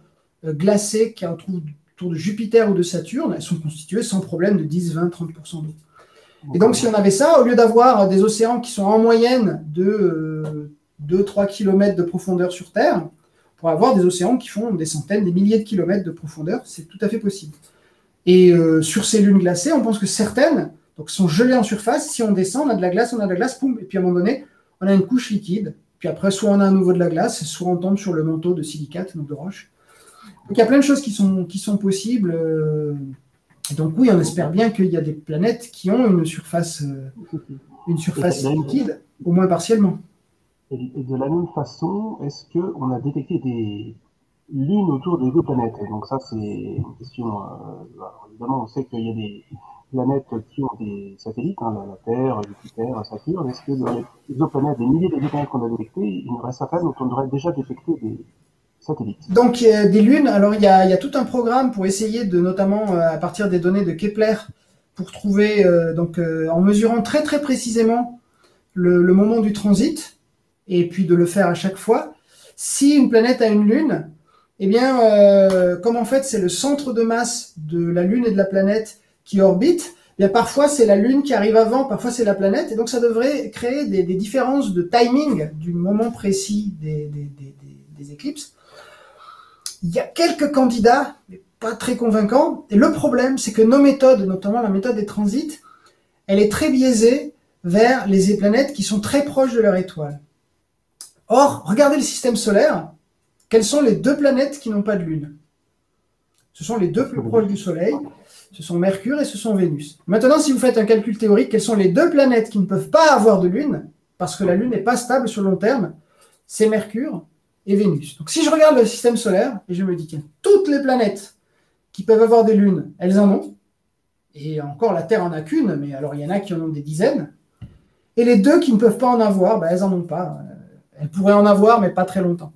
B: glacées qui en trouvent autour de Jupiter ou de Saturne, elles sont constituées sans problème de 10, 20, 30% d'eau. Et donc si on avait ça, au lieu d'avoir des océans qui sont en moyenne de 2-3 km de profondeur sur Terre, on pourrait avoir des océans qui font des centaines, des milliers de kilomètres de profondeur, c'est tout à fait possible. Et sur ces lunes glacées, on pense que certaines sont gelées en surface. Si on descend, on a de la glace, poum, et puis à un moment donné, on a une couche liquide. Puis après, soit on a à nouveau de la glace, soit on tombe sur le manteau de silicate, donc de roche. Donc il y a plein de choses qui sont possibles. Donc oui, on espère bien qu'il y a des planètes qui ont une surface liquide, au moins partiellement.
A: Et de la même façon, est-ce qu'on a détecté des lunes autour des exoplanètes? Et donc ça, c'est une question... évidemment, on sait qu'il y a des planètes qui ont des satellites, la Terre, Jupiter, Saturne. Est-ce que dans les exoplanètes, des milliers d'exoplanètes qu'on a détectées, il y en aurait certaines dont on aurait déjà détecté des satellites?
B: Donc des lunes, alors il y a tout un programme pour essayer de, notamment à partir des données de Kepler, pour trouver, en mesurant très très précisément le moment du transit, et puis de le faire à chaque fois. Si une planète a une lune, eh bien, comme en fait c'est le centre de masse de la Lune et de la planète qui orbite, eh bien, parfois c'est la Lune qui arrive avant, parfois c'est la planète, et donc ça devrait créer des différences de timing du moment précis des éclipses. Il y a quelques candidats, mais pas très convaincants, et le problème c'est que nos méthodes, notamment la méthode des transits, elle est très biaisée vers les planètes qui sont très proches de leur étoile. Or, regardez le système solaire. Quelles sont les deux planètes qui n'ont pas de lune? Ce sont les deux plus proches du Soleil. Ce sont Mercure et ce sont Vénus. Maintenant, si vous faites un calcul théorique, quelles sont les deux planètes qui ne peuvent pas avoir de lune, parce que la lune n'est pas stable sur le long terme? C'est Mercure et Vénus. Donc si je regarde le système solaire, et je me dis que toutes les planètes qui peuvent avoir des lunes, elles en ont. Et encore, la Terre en a qu'une, mais alors il y en a qui en ont des dizaines. Et les deux qui ne peuvent pas en avoir, elles n'en ont pas. Elles pourraient en avoir, mais pas très longtemps.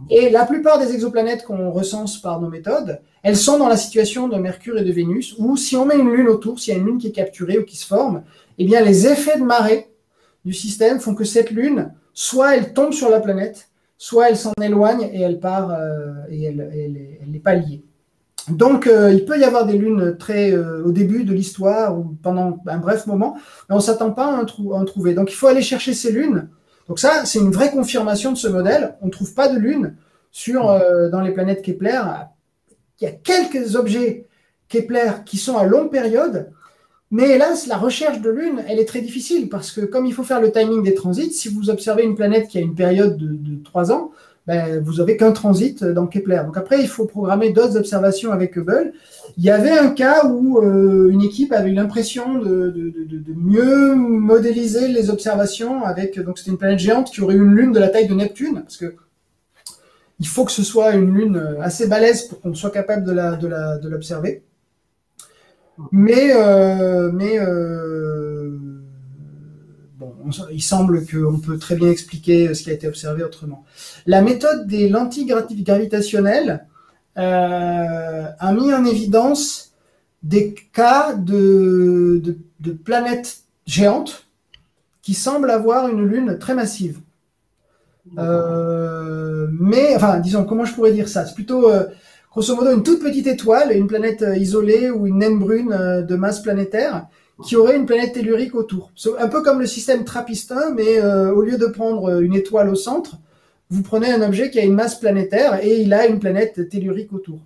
B: Et la plupart des exoplanètes qu'on recense par nos méthodes, elles sont dans la situation de Mercure et de Vénus, où si on met une lune autour, s'il y a une lune qui est capturée ou qui se forme, eh bien les effets de marée du système font que cette lune, soit elle tombe sur la planète, soit elle s'en éloigne et elle part et elle n'est pas liée. Donc il peut y avoir des lunes au début de l'histoire ou pendant un bref moment, mais on ne s'attend pas à en trouver. Donc il faut aller chercher ces lunes. Donc ça, c'est une vraie confirmation de ce modèle. On ne trouve pas de lune dans les planètes Kepler. Il y a quelques objets Kepler qui sont à longue période, mais hélas, la recherche de lune, elle est très difficile parce que comme il faut faire le timing des transits, si vous observez une planète qui a une période de 3 ans, vous n'avez qu'un transit dans Kepler. Donc après, il faut programmer d'autres observations avec Hubble. Il y avait un cas où une équipe avait eu l'impression de mieux modéliser les observations avec, donc c'était une planète géante qui aurait une lune de la taille de Neptune, parce que il faut que ce soit une lune assez balèze pour qu'on soit capable de l'observer. Mais il semble qu'on peut très bien expliquer ce qui a été observé autrement. La méthode des lentilles gravitationnelles a mis en évidence des cas de planètes géantes qui semblent avoir une lune très massive. Mais, enfin, disons, comment je pourrais dire ça? C'est plutôt, grosso modo, une toute petite étoile, une planète isolée ou une naine brune de masse planétaire qui aurait une planète tellurique autour. Un peu comme le système TRAPPIST-1, mais au lieu de prendre une étoile au centre, vous prenez un objet qui a une masse planétaire et il a une planète tellurique autour.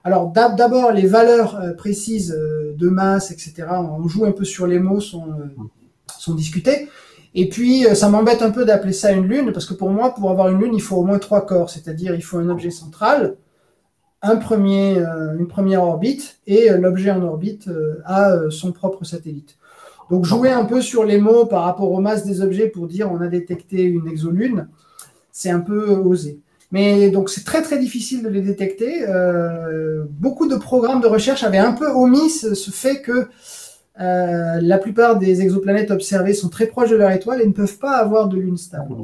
B: Alors d'abord, les valeurs précises de masse, etc., on joue un peu sur les mots, sont discutées. Et puis, ça m'embête un peu d'appeler ça une lune, parce que pour moi, pour avoir une lune, il faut au moins 3 corps, c'est-à-dire il faut un objet central, une première orbite, et l'objet en orbite a son propre satellite. Donc jouer un peu sur les mots par rapport aux masses des objets pour dire on a détecté une exolune, c'est un peu osé. Mais donc c'est très très difficile de les détecter. Beaucoup de programmes de recherche avaient un peu omis ce fait que la plupart des exoplanètes observées sont très proches de leur étoile et ne peuvent pas avoir de lune stable.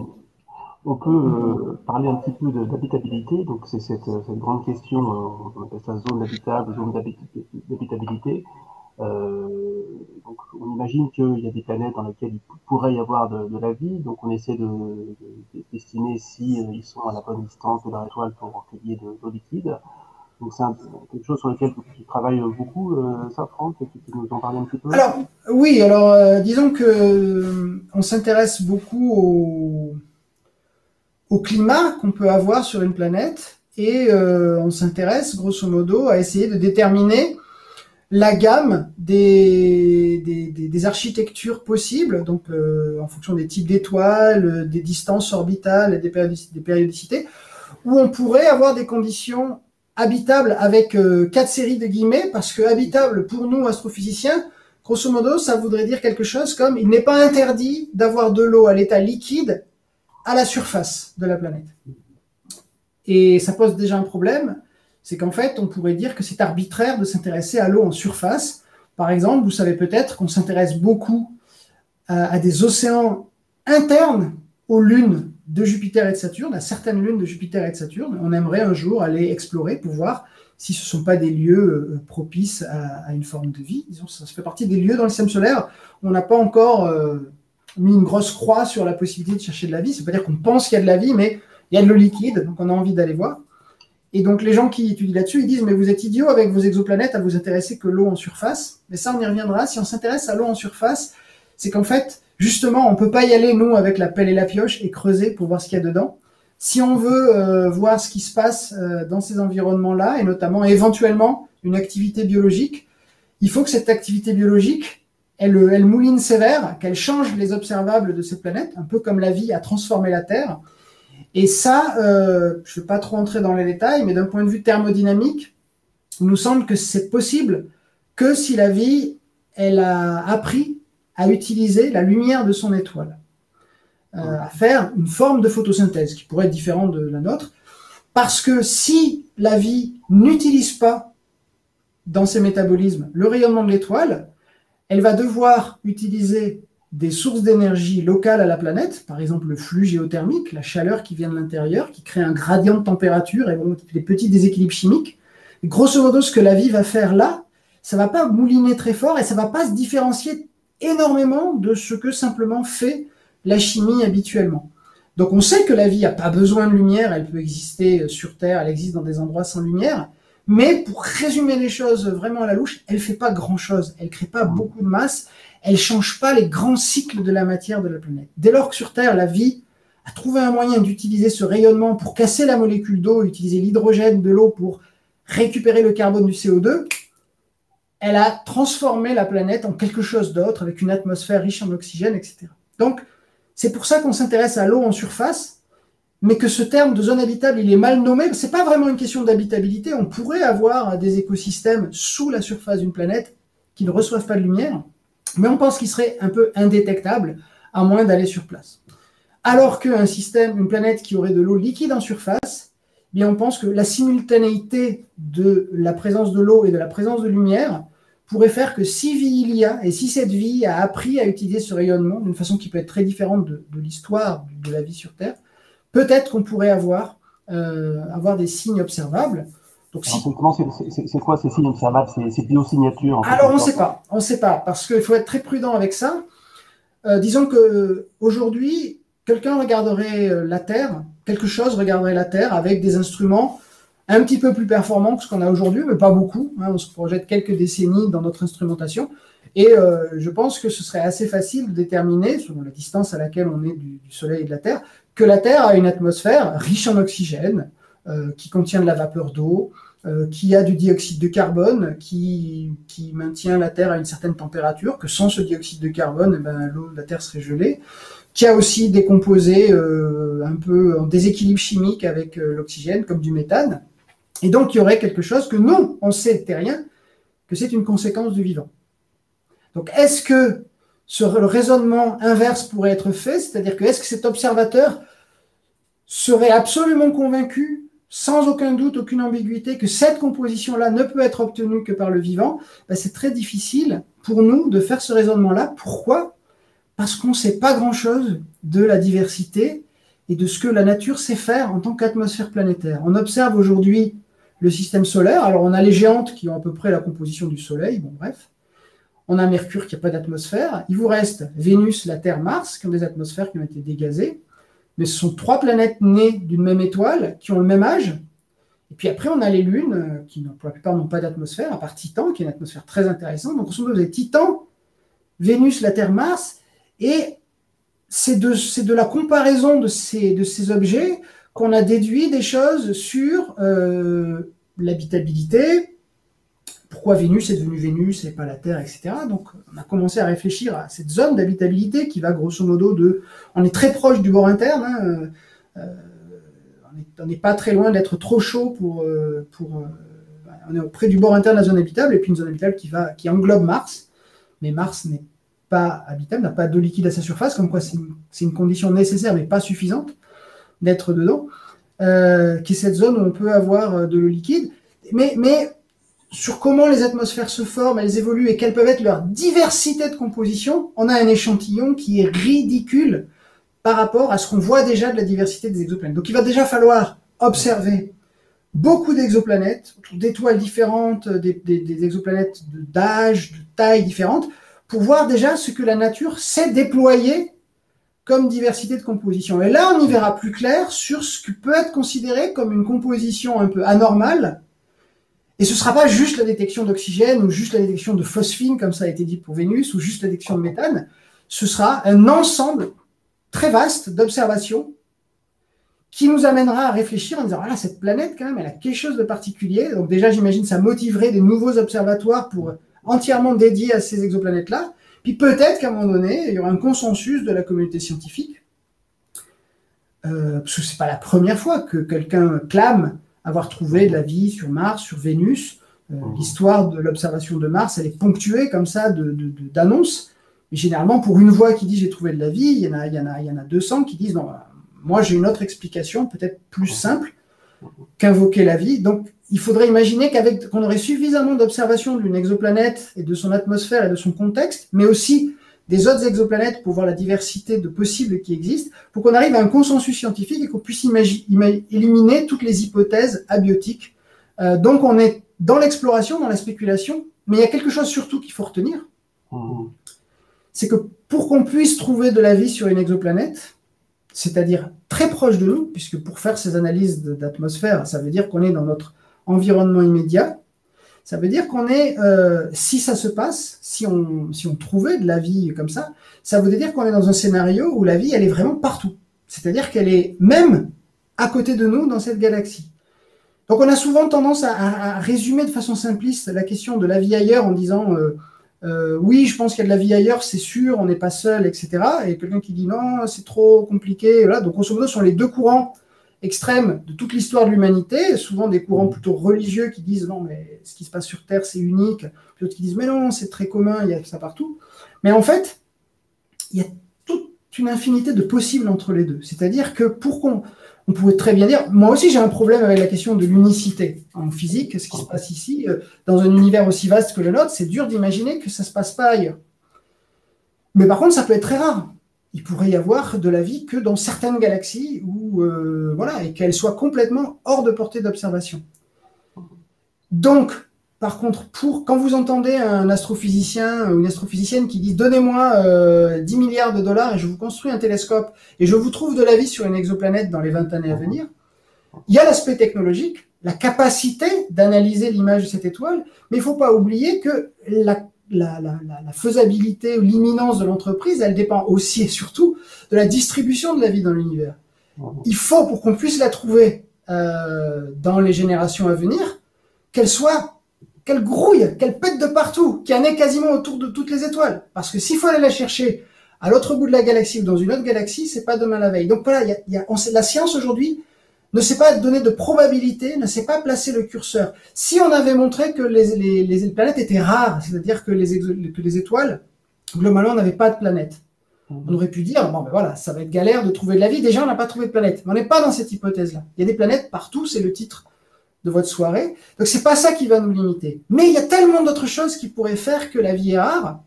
A: On peut parler un petit peu d'habitabilité. Donc c'est cette grande question, on appelle ça zone habitable, zone d'habitabilité. Donc on imagine qu'il y a des planètes dans lesquelles il pourrait y avoir de la vie, donc on essaie d'estimer si ils sont à la bonne distance de leur étoile pour qu'il y ait de l'eau liquide. Donc c'est quelque chose sur lequel tu travailles beaucoup, ça, Franck, tu peux nous en parler un petit peu?
B: Alors oui, disons que on s'intéresse beaucoup au climat qu'on peut avoir sur une planète et on s'intéresse grosso modo à essayer de déterminer la gamme des architectures possibles, donc en fonction des types d'étoiles, des distances orbitales, des périodicités, où on pourrait avoir des conditions habitable avec 4 séries de guillemets, parce que habitable pour nous astrophysiciens, grosso modo, ça voudrait dire quelque chose comme il n'est pas interdit d'avoir de l'eau à l'état liquide à la surface de la planète. Et ça pose déjà un problème, c'est qu'en fait, on pourrait dire que c'est arbitraire de s'intéresser à l'eau en surface. Par exemple, vous savez peut-être qu'on s'intéresse beaucoup à des océans internes aux lunes de Jupiter et de Saturne, à certaines lunes de Jupiter et de Saturne. On aimerait un jour aller explorer pour voir si ce ne sont pas des lieux propices à une forme de vie. Disons, ça fait partie des lieux dans le système solaire où on n'a pas encore mis une grosse croix sur la possibilité de chercher de la vie. Ça veut pas dire qu'on pense qu'il y a de la vie, mais il y a de l'eau liquide, donc on a envie d'aller voir. Et donc les gens qui étudient là-dessus, ils disent « mais vous êtes idiots avec vos exoplanètes à vous intéresser que l'eau en surface ». Mais ça, on y reviendra. Si on s'intéresse à l'eau en surface, c'est qu'en fait, justement, on ne peut pas y aller, nous, avec la pelle et la pioche et creuser pour voir ce qu'il y a dedans. Si on veut voir ce qui se passe dans ces environnements-là, et notamment éventuellement une activité biologique, il faut que cette activité biologique, elle mouline sévère, qu'elle change les observables de cette planète, un peu comme la vie a transformé la Terre. Et ça, je ne vais pas trop entrer dans les détails, mais d'un point de vue thermodynamique, il nous semble que c'est possible que si la vie, elle a appris à utiliser la lumière de son étoile, à faire une forme de photosynthèse qui pourrait être différente de la nôtre, parce que si la vie n'utilise pas dans ses métabolismes le rayonnement de l'étoile, elle va devoir utiliser des sources d'énergie locales à la planète, par exemple le flux géothermique, la chaleur qui vient de l'intérieur, qui crée un gradient de température et bon, des petits déséquilibres chimiques. Et grosso modo, ce que la vie va faire là, ça ne va pas mouliner très fort et ça ne va pas se différencier énormément de ce que simplement fait la chimie habituellement. Donc on sait que la vie n'a pas besoin de lumière, elle peut exister sur Terre, elle existe dans des endroits sans lumière, mais pour résumer les choses vraiment à la louche, elle ne fait pas grand-chose, elle ne crée pas beaucoup de masse, elle ne change pas les grands cycles de la matière de la planète. Dès lors que sur Terre, la vie a trouvé un moyen d'utiliser ce rayonnement pour casser la molécule d'eau, utiliser l'hydrogène de l'eau pour récupérer le carbone du CO2, elle a transformé la planète en quelque chose d'autre, avec une atmosphère riche en oxygène, etc. Donc, c'est pour ça qu'on s'intéresse à l'eau en surface, mais que ce terme de zone habitable, il est mal nommé. Ce n'est pas vraiment une question d'habitabilité. On pourrait avoir des écosystèmes sous la surface d'une planète qui ne reçoivent pas de lumière, mais on pense qu'ils seraient un peu indétectables, à moins d'aller sur place. Alors qu'un système, une planète qui aurait de l'eau liquide en surface, eh bien on pense que la simultanéité de la présence de l'eau et de la présence de lumière pourrait faire que si vie il y a, et si cette vie a appris à utiliser ce rayonnement d'une façon qui peut être très différente de l'histoire de la vie sur Terre, peut-être qu'on pourrait avoir des signes observables. Donc,
A: c'est quoi ces signes observables, ces biosignatures en fait?
B: Alors, on ne sait pas, parce qu'il faut être très prudent avec ça. Disons qu'aujourd'hui, quelqu'un regarderait la Terre, quelque chose regarderait la Terre avec des instruments un petit peu plus performants que ce qu'on a aujourd'hui, mais pas beaucoup. Hein, on se projette quelques décennies dans notre instrumentation. Et je pense que ce serait assez facile de déterminer, selon la distance à laquelle on est du Soleil et de la Terre, que la Terre a une atmosphère riche en oxygène, qui contient de la vapeur d'eau, qui a du dioxyde de carbone, qui maintient la Terre à une certaine température, que sans ce dioxyde de carbone, eh ben, l'eau de la Terre serait gelée, qui a aussi des composés un peu en déséquilibre chimique avec l'oxygène, comme du méthane. Et donc, il y aurait quelque chose que nous, on sait, terriens, que c'est une conséquence du vivant. Donc, est-ce que le raisonnement inverse pourrait être fait, c'est-à-dire que est-ce que cet observateur serait absolument convaincu, sans aucun doute, aucune ambiguïté, que cette composition-là ne peut être obtenue que par le vivant? Ben, c'est très difficile pour nous de faire ce raisonnement-là. Pourquoi? Parce qu'on ne sait pas grand-chose de la diversité et de ce que la nature sait faire en tant qu'atmosphère planétaire. On observe aujourd'hui le système solaire. Alors, on a les géantes qui ont à peu près la composition du Soleil, bon bref. On a Mercure qui n'a pas d'atmosphère. Il vous reste Vénus, la Terre, Mars, qui ont des atmosphères qui ont été dégazées. Mais ce sont 3 planètes nées d'une même étoile, qui ont le même âge. Et puis après, on a les lunes, qui pour la plupart n'ont pas d'atmosphère, à part Titan, qui est une atmosphère très intéressante. Donc, vous avez Titan, Vénus, la Terre, Mars. Et c'est de la comparaison de ces objets qu'on a déduit des choses sur l'habitabilité, pourquoi Vénus est devenue Vénus et pas la Terre, etc. Donc, on a commencé à réfléchir à cette zone d'habitabilité qui va grosso modo on est très proche du bord interne, on n'est pas très loin d'être trop chaud on est près du bord interne de la zone habitable, et puis une zone habitable qui englobe Mars, mais Mars n'est pas habitable, n'a pas d'eau liquide à sa surface, comme quoi c'est une condition nécessaire mais pas suffisante d'être dedans, qui est cette zone où on peut avoir de l'eau liquide, mais sur comment les atmosphères se forment, elles évoluent et quelles peuvent être leur diversité de composition, on a un échantillon qui est ridicule par rapport à ce qu'on voit déjà de la diversité des exoplanètes. Donc il va déjà falloir observer beaucoup d'exoplanètes, d'étoiles différentes, des exoplanètes d'âge, de taille différentes, pour voir déjà ce que la nature sait déployer comme diversité de composition. Et là, on y verra plus clair sur ce qui peut être considéré comme une composition un peu anormale. Et ce ne sera pas juste la détection d'oxygène ou juste la détection de phosphine, comme ça a été dit pour Vénus, ou juste la détection de méthane. Ce sera un ensemble très vaste d'observations qui nous amènera à réfléchir en disant « Ah, cette planète, quand même, elle a quelque chose de particulier. » Donc déjà, j'imagine, ça motiverait des nouveaux observatoires pour entièrement dédiés à ces exoplanètes-là. Puis peut-être qu'à un moment donné, il y aura un consensus de la communauté scientifique. Parce que ce n'est pas la première fois que quelqu'un clame avoir trouvé de la vie sur Mars, sur Vénus. L'histoire de l'observation de Mars, elle est ponctuée comme ça d'annonces. Mais généralement, pour une voix qui dit j'ai trouvé de la vie, il y en a 200 qui disent non, moi j'ai une autre explication, peut-être plus simple qu'invoquer la vie. Donc il faudrait imaginer qu'on aurait suffisamment d'observations d'une exoplanète et de son atmosphère et de son contexte, mais aussi des autres exoplanètes pour voir la diversité de possibles qui existent, pour qu'on arrive à un consensus scientifique et qu'on puisse éliminer toutes les hypothèses abiotiques. Donc on est dans l'exploration, dans la spéculation, mais il y a quelque chose surtout qu'il faut retenir. C'est que pour qu'on puisse trouver de la vie sur une exoplanète, c'est-à-dire très proche de nous, puisque pour faire ces analyses d'atmosphère, ça veut dire qu'on est dans notre environnement immédiat, ça veut dire qu'on est, si ça se passe, si on trouvait de la vie comme ça veut dire qu'on est dans un scénario où la vie, elle est vraiment partout. C'est-à-dire qu'elle est même à côté de nous dans cette galaxie. Donc on a souvent tendance à résumer de façon simpliste la question de la vie ailleurs en disant oui, je pense qu'il y a de la vie ailleurs, c'est sûr, on n'est pas seul, etc. Et quelqu'un qui dit non, c'est trop compliqué. Voilà. Donc grosso modo, ce sont les deux courants extrêmes de toute l'histoire de l'humanité, souvent des courants plutôt religieux qui disent non, mais ce qui se passe sur Terre, c'est unique. Puis d'autres qui disent mais non, c'est très commun, il y a ça partout. Mais en fait, il y a toute une infinité de possibles entre les deux. C'est-à-dire que on pourrait très bien dire, moi aussi j'ai un problème avec la question de l'unicité en physique, ce qui se passe ici, dans un univers aussi vaste que le nôtre, c'est dur d'imaginer que ça ne se passe pas ailleurs. Mais par contre, ça peut être très rare. Il pourrait y avoir de la vie que dans certaines galaxies et qu'elle soit complètement hors de portée d'observation. Donc, par contre, quand vous entendez un astrophysicien ou une astrophysicienne qui dit « Donnez-moi 10 milliards de dollars et je vous construis un télescope et je vous trouve de la vie sur une exoplanète dans les 20 années à venir », il y a l'aspect technologique, la capacité d'analyser l'image de cette étoile, mais il ne faut pas oublier que la faisabilité ou l'imminence de l'entreprise, elle dépend aussi et surtout de la distribution de la vie dans l'univers. Il faut, pour qu'on puisse la trouver dans les générations à venir, qu'elle grouille, qu'elle pète de partout, qu'il y en ait quasiment autour de toutes les étoiles. Parce que s'il faut aller la chercher à l'autre bout de la galaxie ou dans une autre galaxie, c'est pas demain la veille. Donc voilà, la science aujourd'hui ne sait pas donner de probabilité, ne sait pas placer le curseur. Si on avait montré que les planètes étaient rares, c'est-à-dire que les étoiles, globalement, n'avaient pas de planètes, on aurait pu dire, bon ben voilà, ça va être galère de trouver de la vie. Déjà, on n'a pas trouvé de planète. Mais on n'est pas dans cette hypothèse-là. Il y a des planètes partout, c'est le titre de votre soirée. Donc c'est pas ça qui va nous limiter. Mais il y a tellement d'autres choses qui pourraient faire que la vie est rare,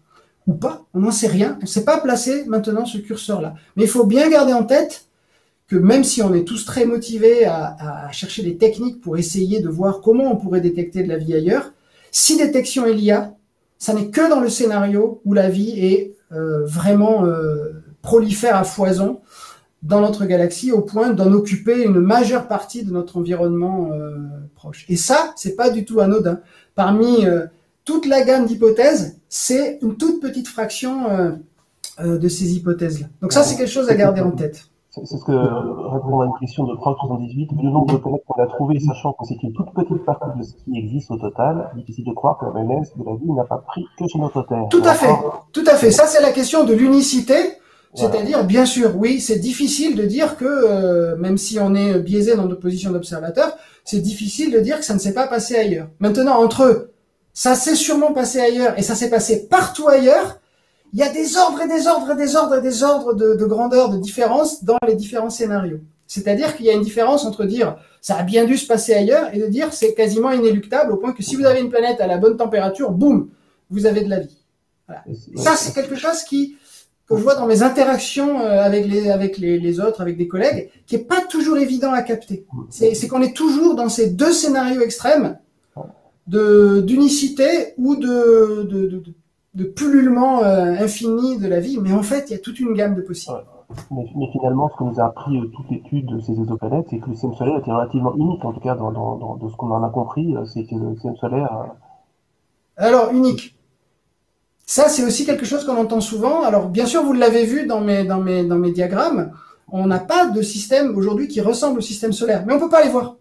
B: ou pas, on n'en sait rien. On ne sait pas placer maintenant ce curseur-là. Mais il faut bien garder en tête que même si on est tous très motivés à chercher des techniques pour essayer de voir comment on pourrait détecter de la vie ailleurs, si détection il y a, ça n'est que dans le scénario où la vie est vraiment prolifère à foison dans notre galaxie au point d'en occuper une majeure partie de notre environnement proche. Et ça, c'est pas du tout anodin. Parmi toute la gamme d'hypothèses, c'est une toute petite fraction de ces hypothèses-là. Donc ça, c'est quelque chose à garder en tête.
A: C'est ce que répond à une question de Proc 78. Vu le nombre de planètes qu'on a trouvées, sachant que c'est une toute petite partie de ce qui existe au total, difficile de croire que la menace de la vie n'a pas pris que sur notre Terre.
B: Tout à fait, tout à fait. Ça, c'est la question de l'unicité. C'est-à-dire, bien sûr, oui, c'est difficile de dire que, même si on est biaisé dans notre position d'observateur, c'est difficile de dire que ça ne s'est pas passé ailleurs. Maintenant, entre eux, ça s'est sûrement passé ailleurs et ça s'est passé partout ailleurs, il y a des ordres et des ordres et des ordres et des ordres de grandeur, de différence dans les différents scénarios. C'est-à-dire qu'il y a une différence entre dire ça a bien dû se passer ailleurs et de dire c'est quasiment inéluctable au point que si vous avez une planète à la bonne température, boum, vous avez de la vie. Voilà. Ça, c'est quelque chose que je vois dans mes interactions avec les autres, avec des collègues, qui est pas toujours évident à capter. C'est qu'on est toujours dans ces deux scénarios extrêmes d'unicité ou de pullulement infini de la vie, mais en fait, il y a toute une gamme de possibles.
A: Mais finalement, ce que nous a appris toute l'étude de ces exoplanètes, c'est que le système solaire était relativement unique, en tout cas de ce qu'on en a compris, c'est que le système solaire...
B: Alors, unique. Ça, c'est aussi quelque chose qu'on entend souvent. Alors, bien sûr, vous l'avez vu dans mes diagrammes, on n'a pas de système aujourd'hui qui ressemble au système solaire, mais on peut pas les voir.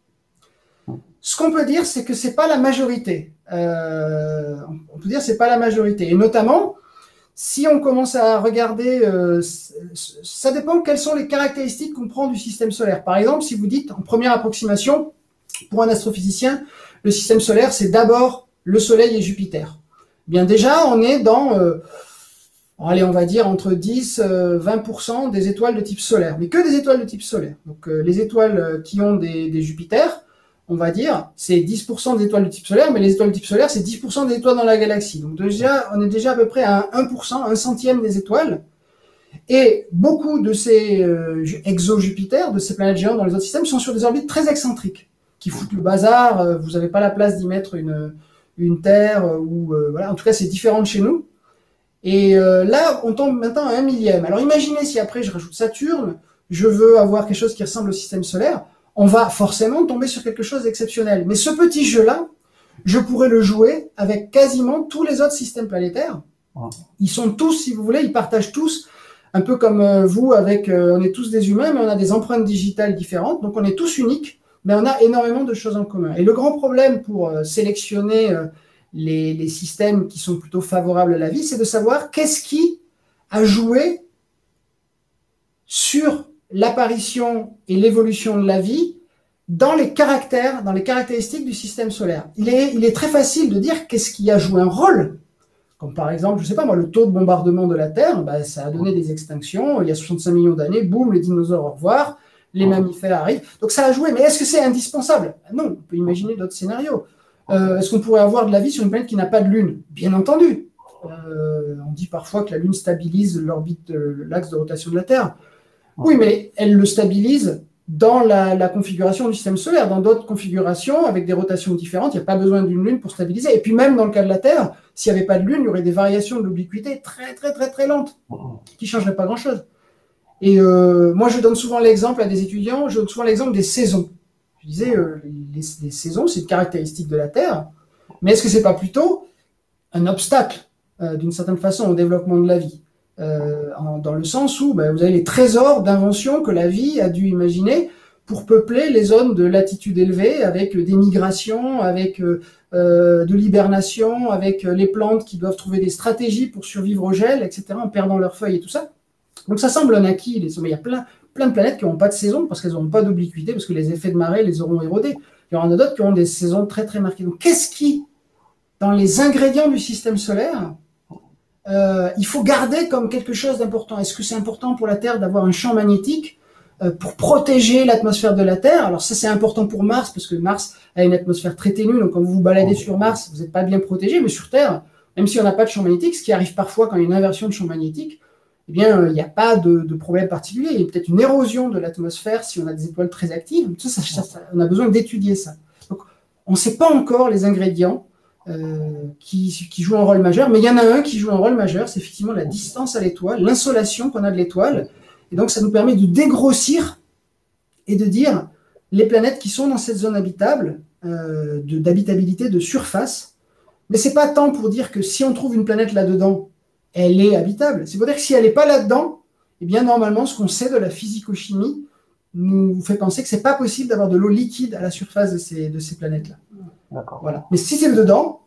B: Ce qu'on peut dire, c'est que c'est pas la majorité. On peut dire que c'est pas la majorité. Et notamment, si on commence à regarder, ça dépend quelles sont les caractéristiques qu'on prend du système solaire. Par exemple, si vous dites, en première approximation, pour un astrophysicien, le système solaire, c'est d'abord le Soleil et Jupiter. Bien déjà, on est dans, allez, on va dire entre 10-20% des étoiles de type solaire, mais que des étoiles de type solaire. Donc les étoiles qui ont des Jupiters, on va dire, c'est 10% des étoiles de type solaire, mais les étoiles de type solaire, c'est 10% des étoiles dans la galaxie. Donc déjà, on est déjà à peu près à 1%, 1/100 des étoiles. Et beaucoup de ces exo-Jupiters, de ces planètes géantes dans les autres systèmes, sont sur des orbites très excentriques, qui foutent le bazar. Vous n'avez pas la place d'y mettre une Terre, ou voilà. En tout cas, c'est différent de chez nous. Et là, on tombe maintenant à 1/1000. Alors imaginez si après je rajoute Saturne, je veux avoir quelque chose qui ressemble au système solaire, on va forcément tomber sur quelque chose d'exceptionnel. Mais ce petit jeu-là, je pourrais le jouer avec quasiment tous les autres systèmes planétaires. Ils sont tous, si vous voulez, ils partagent tous, un peu comme vous, on est tous des humains, mais on a des empreintes digitales différentes, donc on est tous uniques, mais on a énormément de choses en commun. Et le grand problème pour sélectionner les systèmes qui sont plutôt favorables à la vie, c'est de savoir qu'est-ce qui a joué sur l'apparition et l'évolution de la vie dans les caractéristiques du système solaire. Il est très facile de dire qu'est-ce qui a joué un rôle, comme par exemple, je sais pas moi, le taux de bombardement de la Terre, ça a donné des extinctions, il y a 65 millions d'années, boum, les dinosaures au revoir, les mammifères arrivent, donc ça a joué, mais est-ce que c'est indispensable? Non, on peut imaginer d'autres scénarios. Est-ce qu'on pourrait avoir de la vie sur une planète qui n'a pas de lune? Bien entendu. On dit parfois que la Lune stabilise l'orbite, l'axe de rotation de la Terre. Oui, mais elle le stabilise dans la configuration du système solaire. Dans d'autres configurations, avec des rotations différentes, il n'y a pas besoin d'une Lune pour stabiliser. Et puis même dans le cas de la Terre, s'il n'y avait pas de Lune, il y aurait des variations de l'obliquité très, très, très, très lentes, qui ne changeraient pas grand-chose. Et moi, je donne souvent l'exemple à des étudiants, je donne souvent l'exemple des saisons. Je disais, les saisons, c'est une caractéristique de la Terre, mais est-ce que ce n'est pas plutôt un obstacle d'une certaine façon, au développement de la vie. Dans le sens où vous avez les trésors d'inventions que la vie a dû imaginer pour peupler les zones de latitude élevée avec des migrations, avec de l'hibernation, avec les plantes qui doivent trouver des stratégies pour survivre au gel, etc., en perdant leurs feuilles et tout ça. Donc ça semble un acquis. Mais il y a plein de planètes qui n'ont pas de saison parce qu'elles n'ont pas d'obliquité, parce que les effets de marée les auront érodées. Il y en a d'autres qui ont des saisons très très marquées. Donc qu'est-ce qui, dans les ingrédients du système solaire, il faut garder comme quelque chose d'important? Est-ce que c'est important pour la Terre d'avoir un champ magnétique pour protéger l'atmosphère de la Terre? Alors ça, c'est important pour Mars, parce que Mars a une atmosphère très ténue, donc quand vous vous baladez sur Mars, vous n'êtes pas bien protégé, mais sur Terre, même si on n'a pas de champ magnétique, ce qui arrive parfois quand il y a une inversion de champ magnétique, eh bien, il n'y a pas de problème particulier. Il y a peut-être une érosion de l'atmosphère si on a des étoiles très actives. On a besoin d'étudier ça. Donc, on ne sait pas encore les ingrédients qui jouent un rôle majeur, mais il y en a un qui joue un rôle majeur, c'est effectivement la distance à l'étoile, l'insolation qu'on a de l'étoile. Et donc, ça nous permet de dégrossir et de dire les planètes qui sont dans cette zone habitable, d'habitabilité, de surface. Mais ce n'est pas tant pour dire que si on trouve une planète là-dedans, elle est habitable. C'est pour dire que si elle n'est pas là-dedans, eh bien, normalement, ce qu'on sait de la physico-chimie nous fait penser que ce n'est pas possible d'avoir de l'eau liquide à la surface de ces planètes-là. Voilà. Mais si c'est dedans,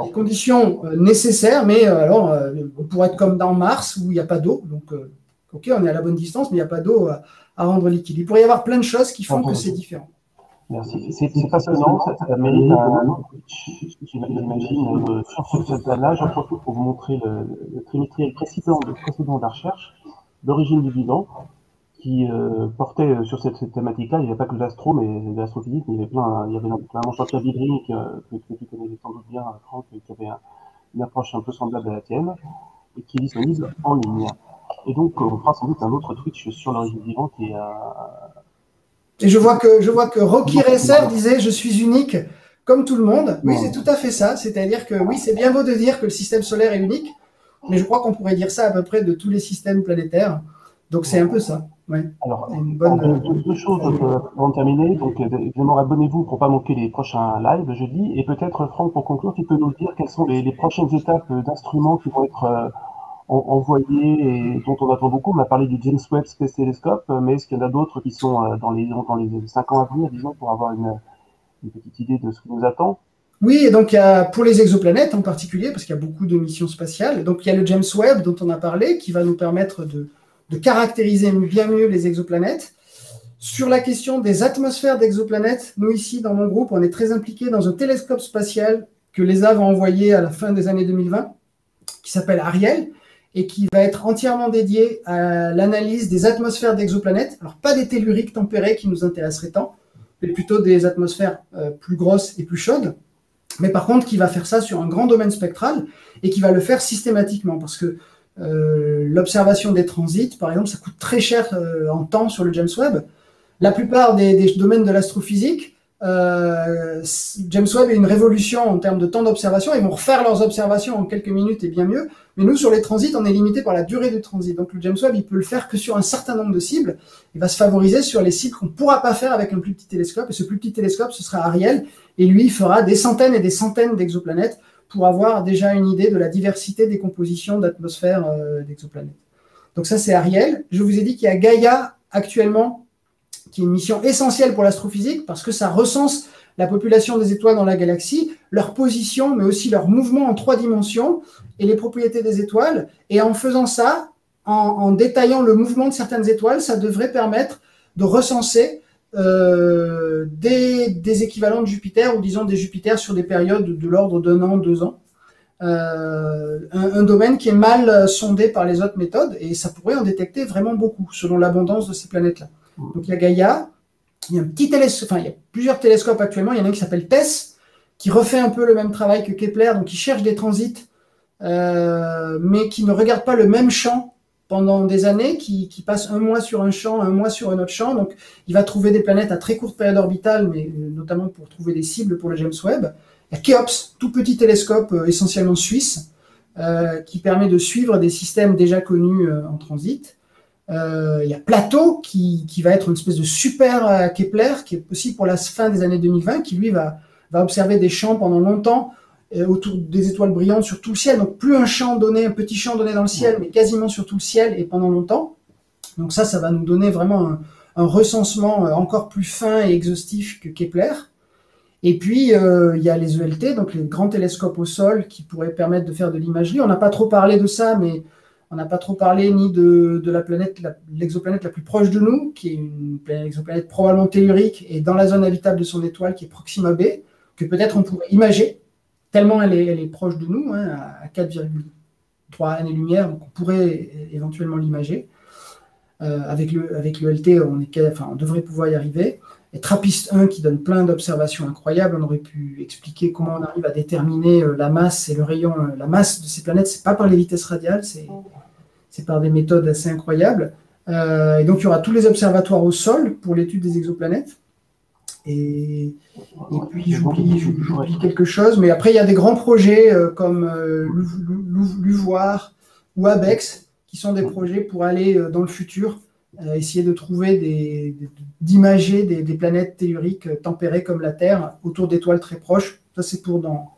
B: les conditions nécessaires, mais alors, on pourrait être comme dans Mars où il n'y a pas d'eau. Donc, ok, on est à la bonne distance, mais il n'y a pas d'eau à rendre liquide. Il pourrait y avoir plein de choses qui font que c'est différent.
A: Merci. C'est passionnant, ça mérite j'imagine, sur ce plan-là. J'en profite pour vous montrer le trimestriel précédent de la recherche, l'origine du vivant, qui portait sur cette thématique-là. Il n'y avait pas que de l'astro, mais de l'astrophysique, mais il y avait notamment Chantal Vibry, que tu connais sans doute bien, Franck, qui avait une approche un peu semblable à la tienne, et qui est disponible en ligne. Et donc, on fera sans doute un autre Twitch sur l'origine du vivant qui est
B: Et je vois que Rocky Racer disait « Je suis unique comme tout le monde ». Oui, c'est tout à fait ça. C'est-à-dire que oui, c'est bien beau de dire que le système solaire est unique, mais je crois qu'on pourrait dire ça à peu près de tous les systèmes planétaires. Donc, c'est un peu ça. Ouais.
A: Alors, deux choses avant de terminer. Donc, évidemment, abonnez-vous pour ne pas manquer les prochains lives jeudi. Et peut-être, Franck, pour conclure, tu peux nous dire quelles sont les prochaines étapes d'instruments qui vont être envoyés et dont on attend beaucoup. On a parlé du James Webb Space Telescope, mais est-ce qu'il y en a d'autres qui sont dans les 5 ans à venir, disons, pour avoir une petite idée de ce qui nous attend?
B: Oui, et donc pour les exoplanètes en particulier, parce qu'il y a beaucoup de missions spatiales, donc il y a le James Webb dont on a parlé, qui va nous permettre de caractériser bien mieux les exoplanètes. Sur la question des atmosphères d'exoplanètes, nous ici, dans mon groupe, on est très impliqués dans un télescope spatial que l'ESA va envoyer à la fin des années 2020, qui s'appelle Ariel, et qui va être entièrement dédié à l'analyse des atmosphères d'exoplanètes. Alors, pas des telluriques tempérées qui nous intéresseraient tant, mais plutôt des atmosphères plus grosses et plus chaudes. Mais par contre, qui va faire ça sur un grand domaine spectral et qui va le faire systématiquement, parce que l'observation des transits, par exemple, ça coûte très cher en temps sur le James Webb. La plupart des domaines de l'astrophysique, James Webb est une révolution en termes de temps d'observation. Ils vont refaire leurs observations en quelques minutes et bien mieux. Mais nous, sur les transits, on est limité par la durée du transit. Donc le James Webb, il peut le faire que sur un certain nombre de cibles. Il va se favoriser sur les cibles qu'on ne pourra pas faire avec un plus petit télescope. Et ce plus petit télescope, ce sera Ariel. Et lui, il fera des centaines et des centaines d'exoplanètes pour avoir déjà une idée de la diversité des compositions d'atmosphères d'exoplanètes. Donc ça, c'est Ariel. Je vous ai dit qu'il y a Gaïa actuellement, qui est une mission essentielle pour l'astrophysique, parce que ça recense la population des étoiles dans la galaxie, leur position, mais aussi leur mouvement en 3 dimensions, et les propriétés des étoiles. Et en faisant ça, en détaillant le mouvement de certaines étoiles, ça devrait permettre de recenser des équivalents de Jupiter, ou disons des Jupiters sur des périodes de l'ordre d'1 an, 2 ans. Un domaine qui est mal sondé par les autres méthodes, et ça pourrait en détecter vraiment beaucoup, selon l'abondance de ces planètes-là. Donc il y a Gaïa, il y a il y a plusieurs télescopes actuellement, il y en a un qui s'appelle TESS, qui refait un peu le même travail que Kepler, donc qui cherche des transits, mais qui ne regarde pas le même champ pendant des années, qui passe un mois sur un champ, un mois sur un autre champ, donc il va trouver des planètes à très courte période orbitale, mais notamment pour trouver des cibles pour le James Webb. Il y a Kéops, tout petit télescope essentiellement suisse, qui permet de suivre des systèmes déjà connus en transit. Il y a Plateau qui va être une espèce de super Kepler qui est possible pour la fin des années 2020, qui lui va observer des champs pendant longtemps autour des étoiles brillantes sur tout le ciel. Donc plus un champ donné, un petit champ donné dans le ciel, mais quasiment sur tout le ciel et pendant longtemps. Donc ça va nous donner vraiment un recensement encore plus fin et exhaustif que Kepler. Et puis, il y a les ELT, donc les grands télescopes au sol qui pourraient permettre de faire de l'imagerie. On n'a pas trop parlé de ça, mais on n'a pas trop parlé ni de la planète, l'exoplanète la plus proche de nous, qui est une exoplanète probablement tellurique et dans la zone habitable de son étoile, qui est Proxima b, que peut-être on pourrait imager, tellement elle est proche de nous, hein, à 4,3 années-lumière, donc on pourrait éventuellement l'imager. Avec le LT, on devrait pouvoir y arriver. Et TRAPPIST 1 qui donne plein d'observations incroyables. On aurait pu expliquer comment on arrive à déterminer la masse et le rayon. La masse de ces planètes, c'est pas par les vitesses radiales, c'est par des méthodes assez incroyables. Et donc, il y aura tous les observatoires au sol pour l'étude des exoplanètes. Et puis, j'oublie quelque chose. Mais après, il y a des grands projets comme LUVOIR ou ABEX qui sont des projets pour aller dans le futur, essayer de trouver d'imager des planètes telluriques tempérées comme la Terre autour d'étoiles très proches. Ça, c'est pour dans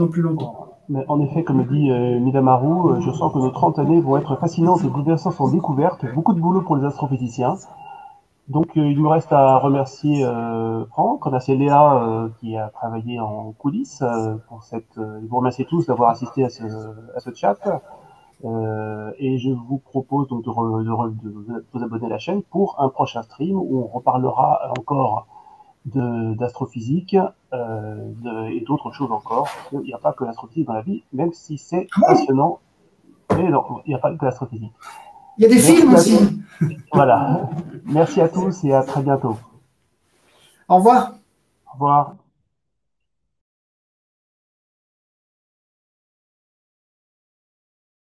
B: plus longtemps.
A: Mais en effet, comme dit Midamaru, je sens que nos 30 années vont être fascinantes et diverses en découvertes. Beaucoup de boulot pour les astrophysiciens. Donc, il me reste à remercier Franck, remercier Léa qui a travaillé en coulisses pour vous remercier tous d'avoir assisté à ce chat. Et je vous propose donc de vous abonner à la chaîne pour un prochain stream où on reparlera encore d'astrophysique et d'autres choses encore. Il n'y a pas que l'astrophysique dans la vie, même si c'est passionnant. Mais non, il n'y a pas que l'astrophysique.
B: Il y a des films aussi.
A: Voilà. Merci à tous et à très bientôt.
B: Au revoir.
A: Au revoir.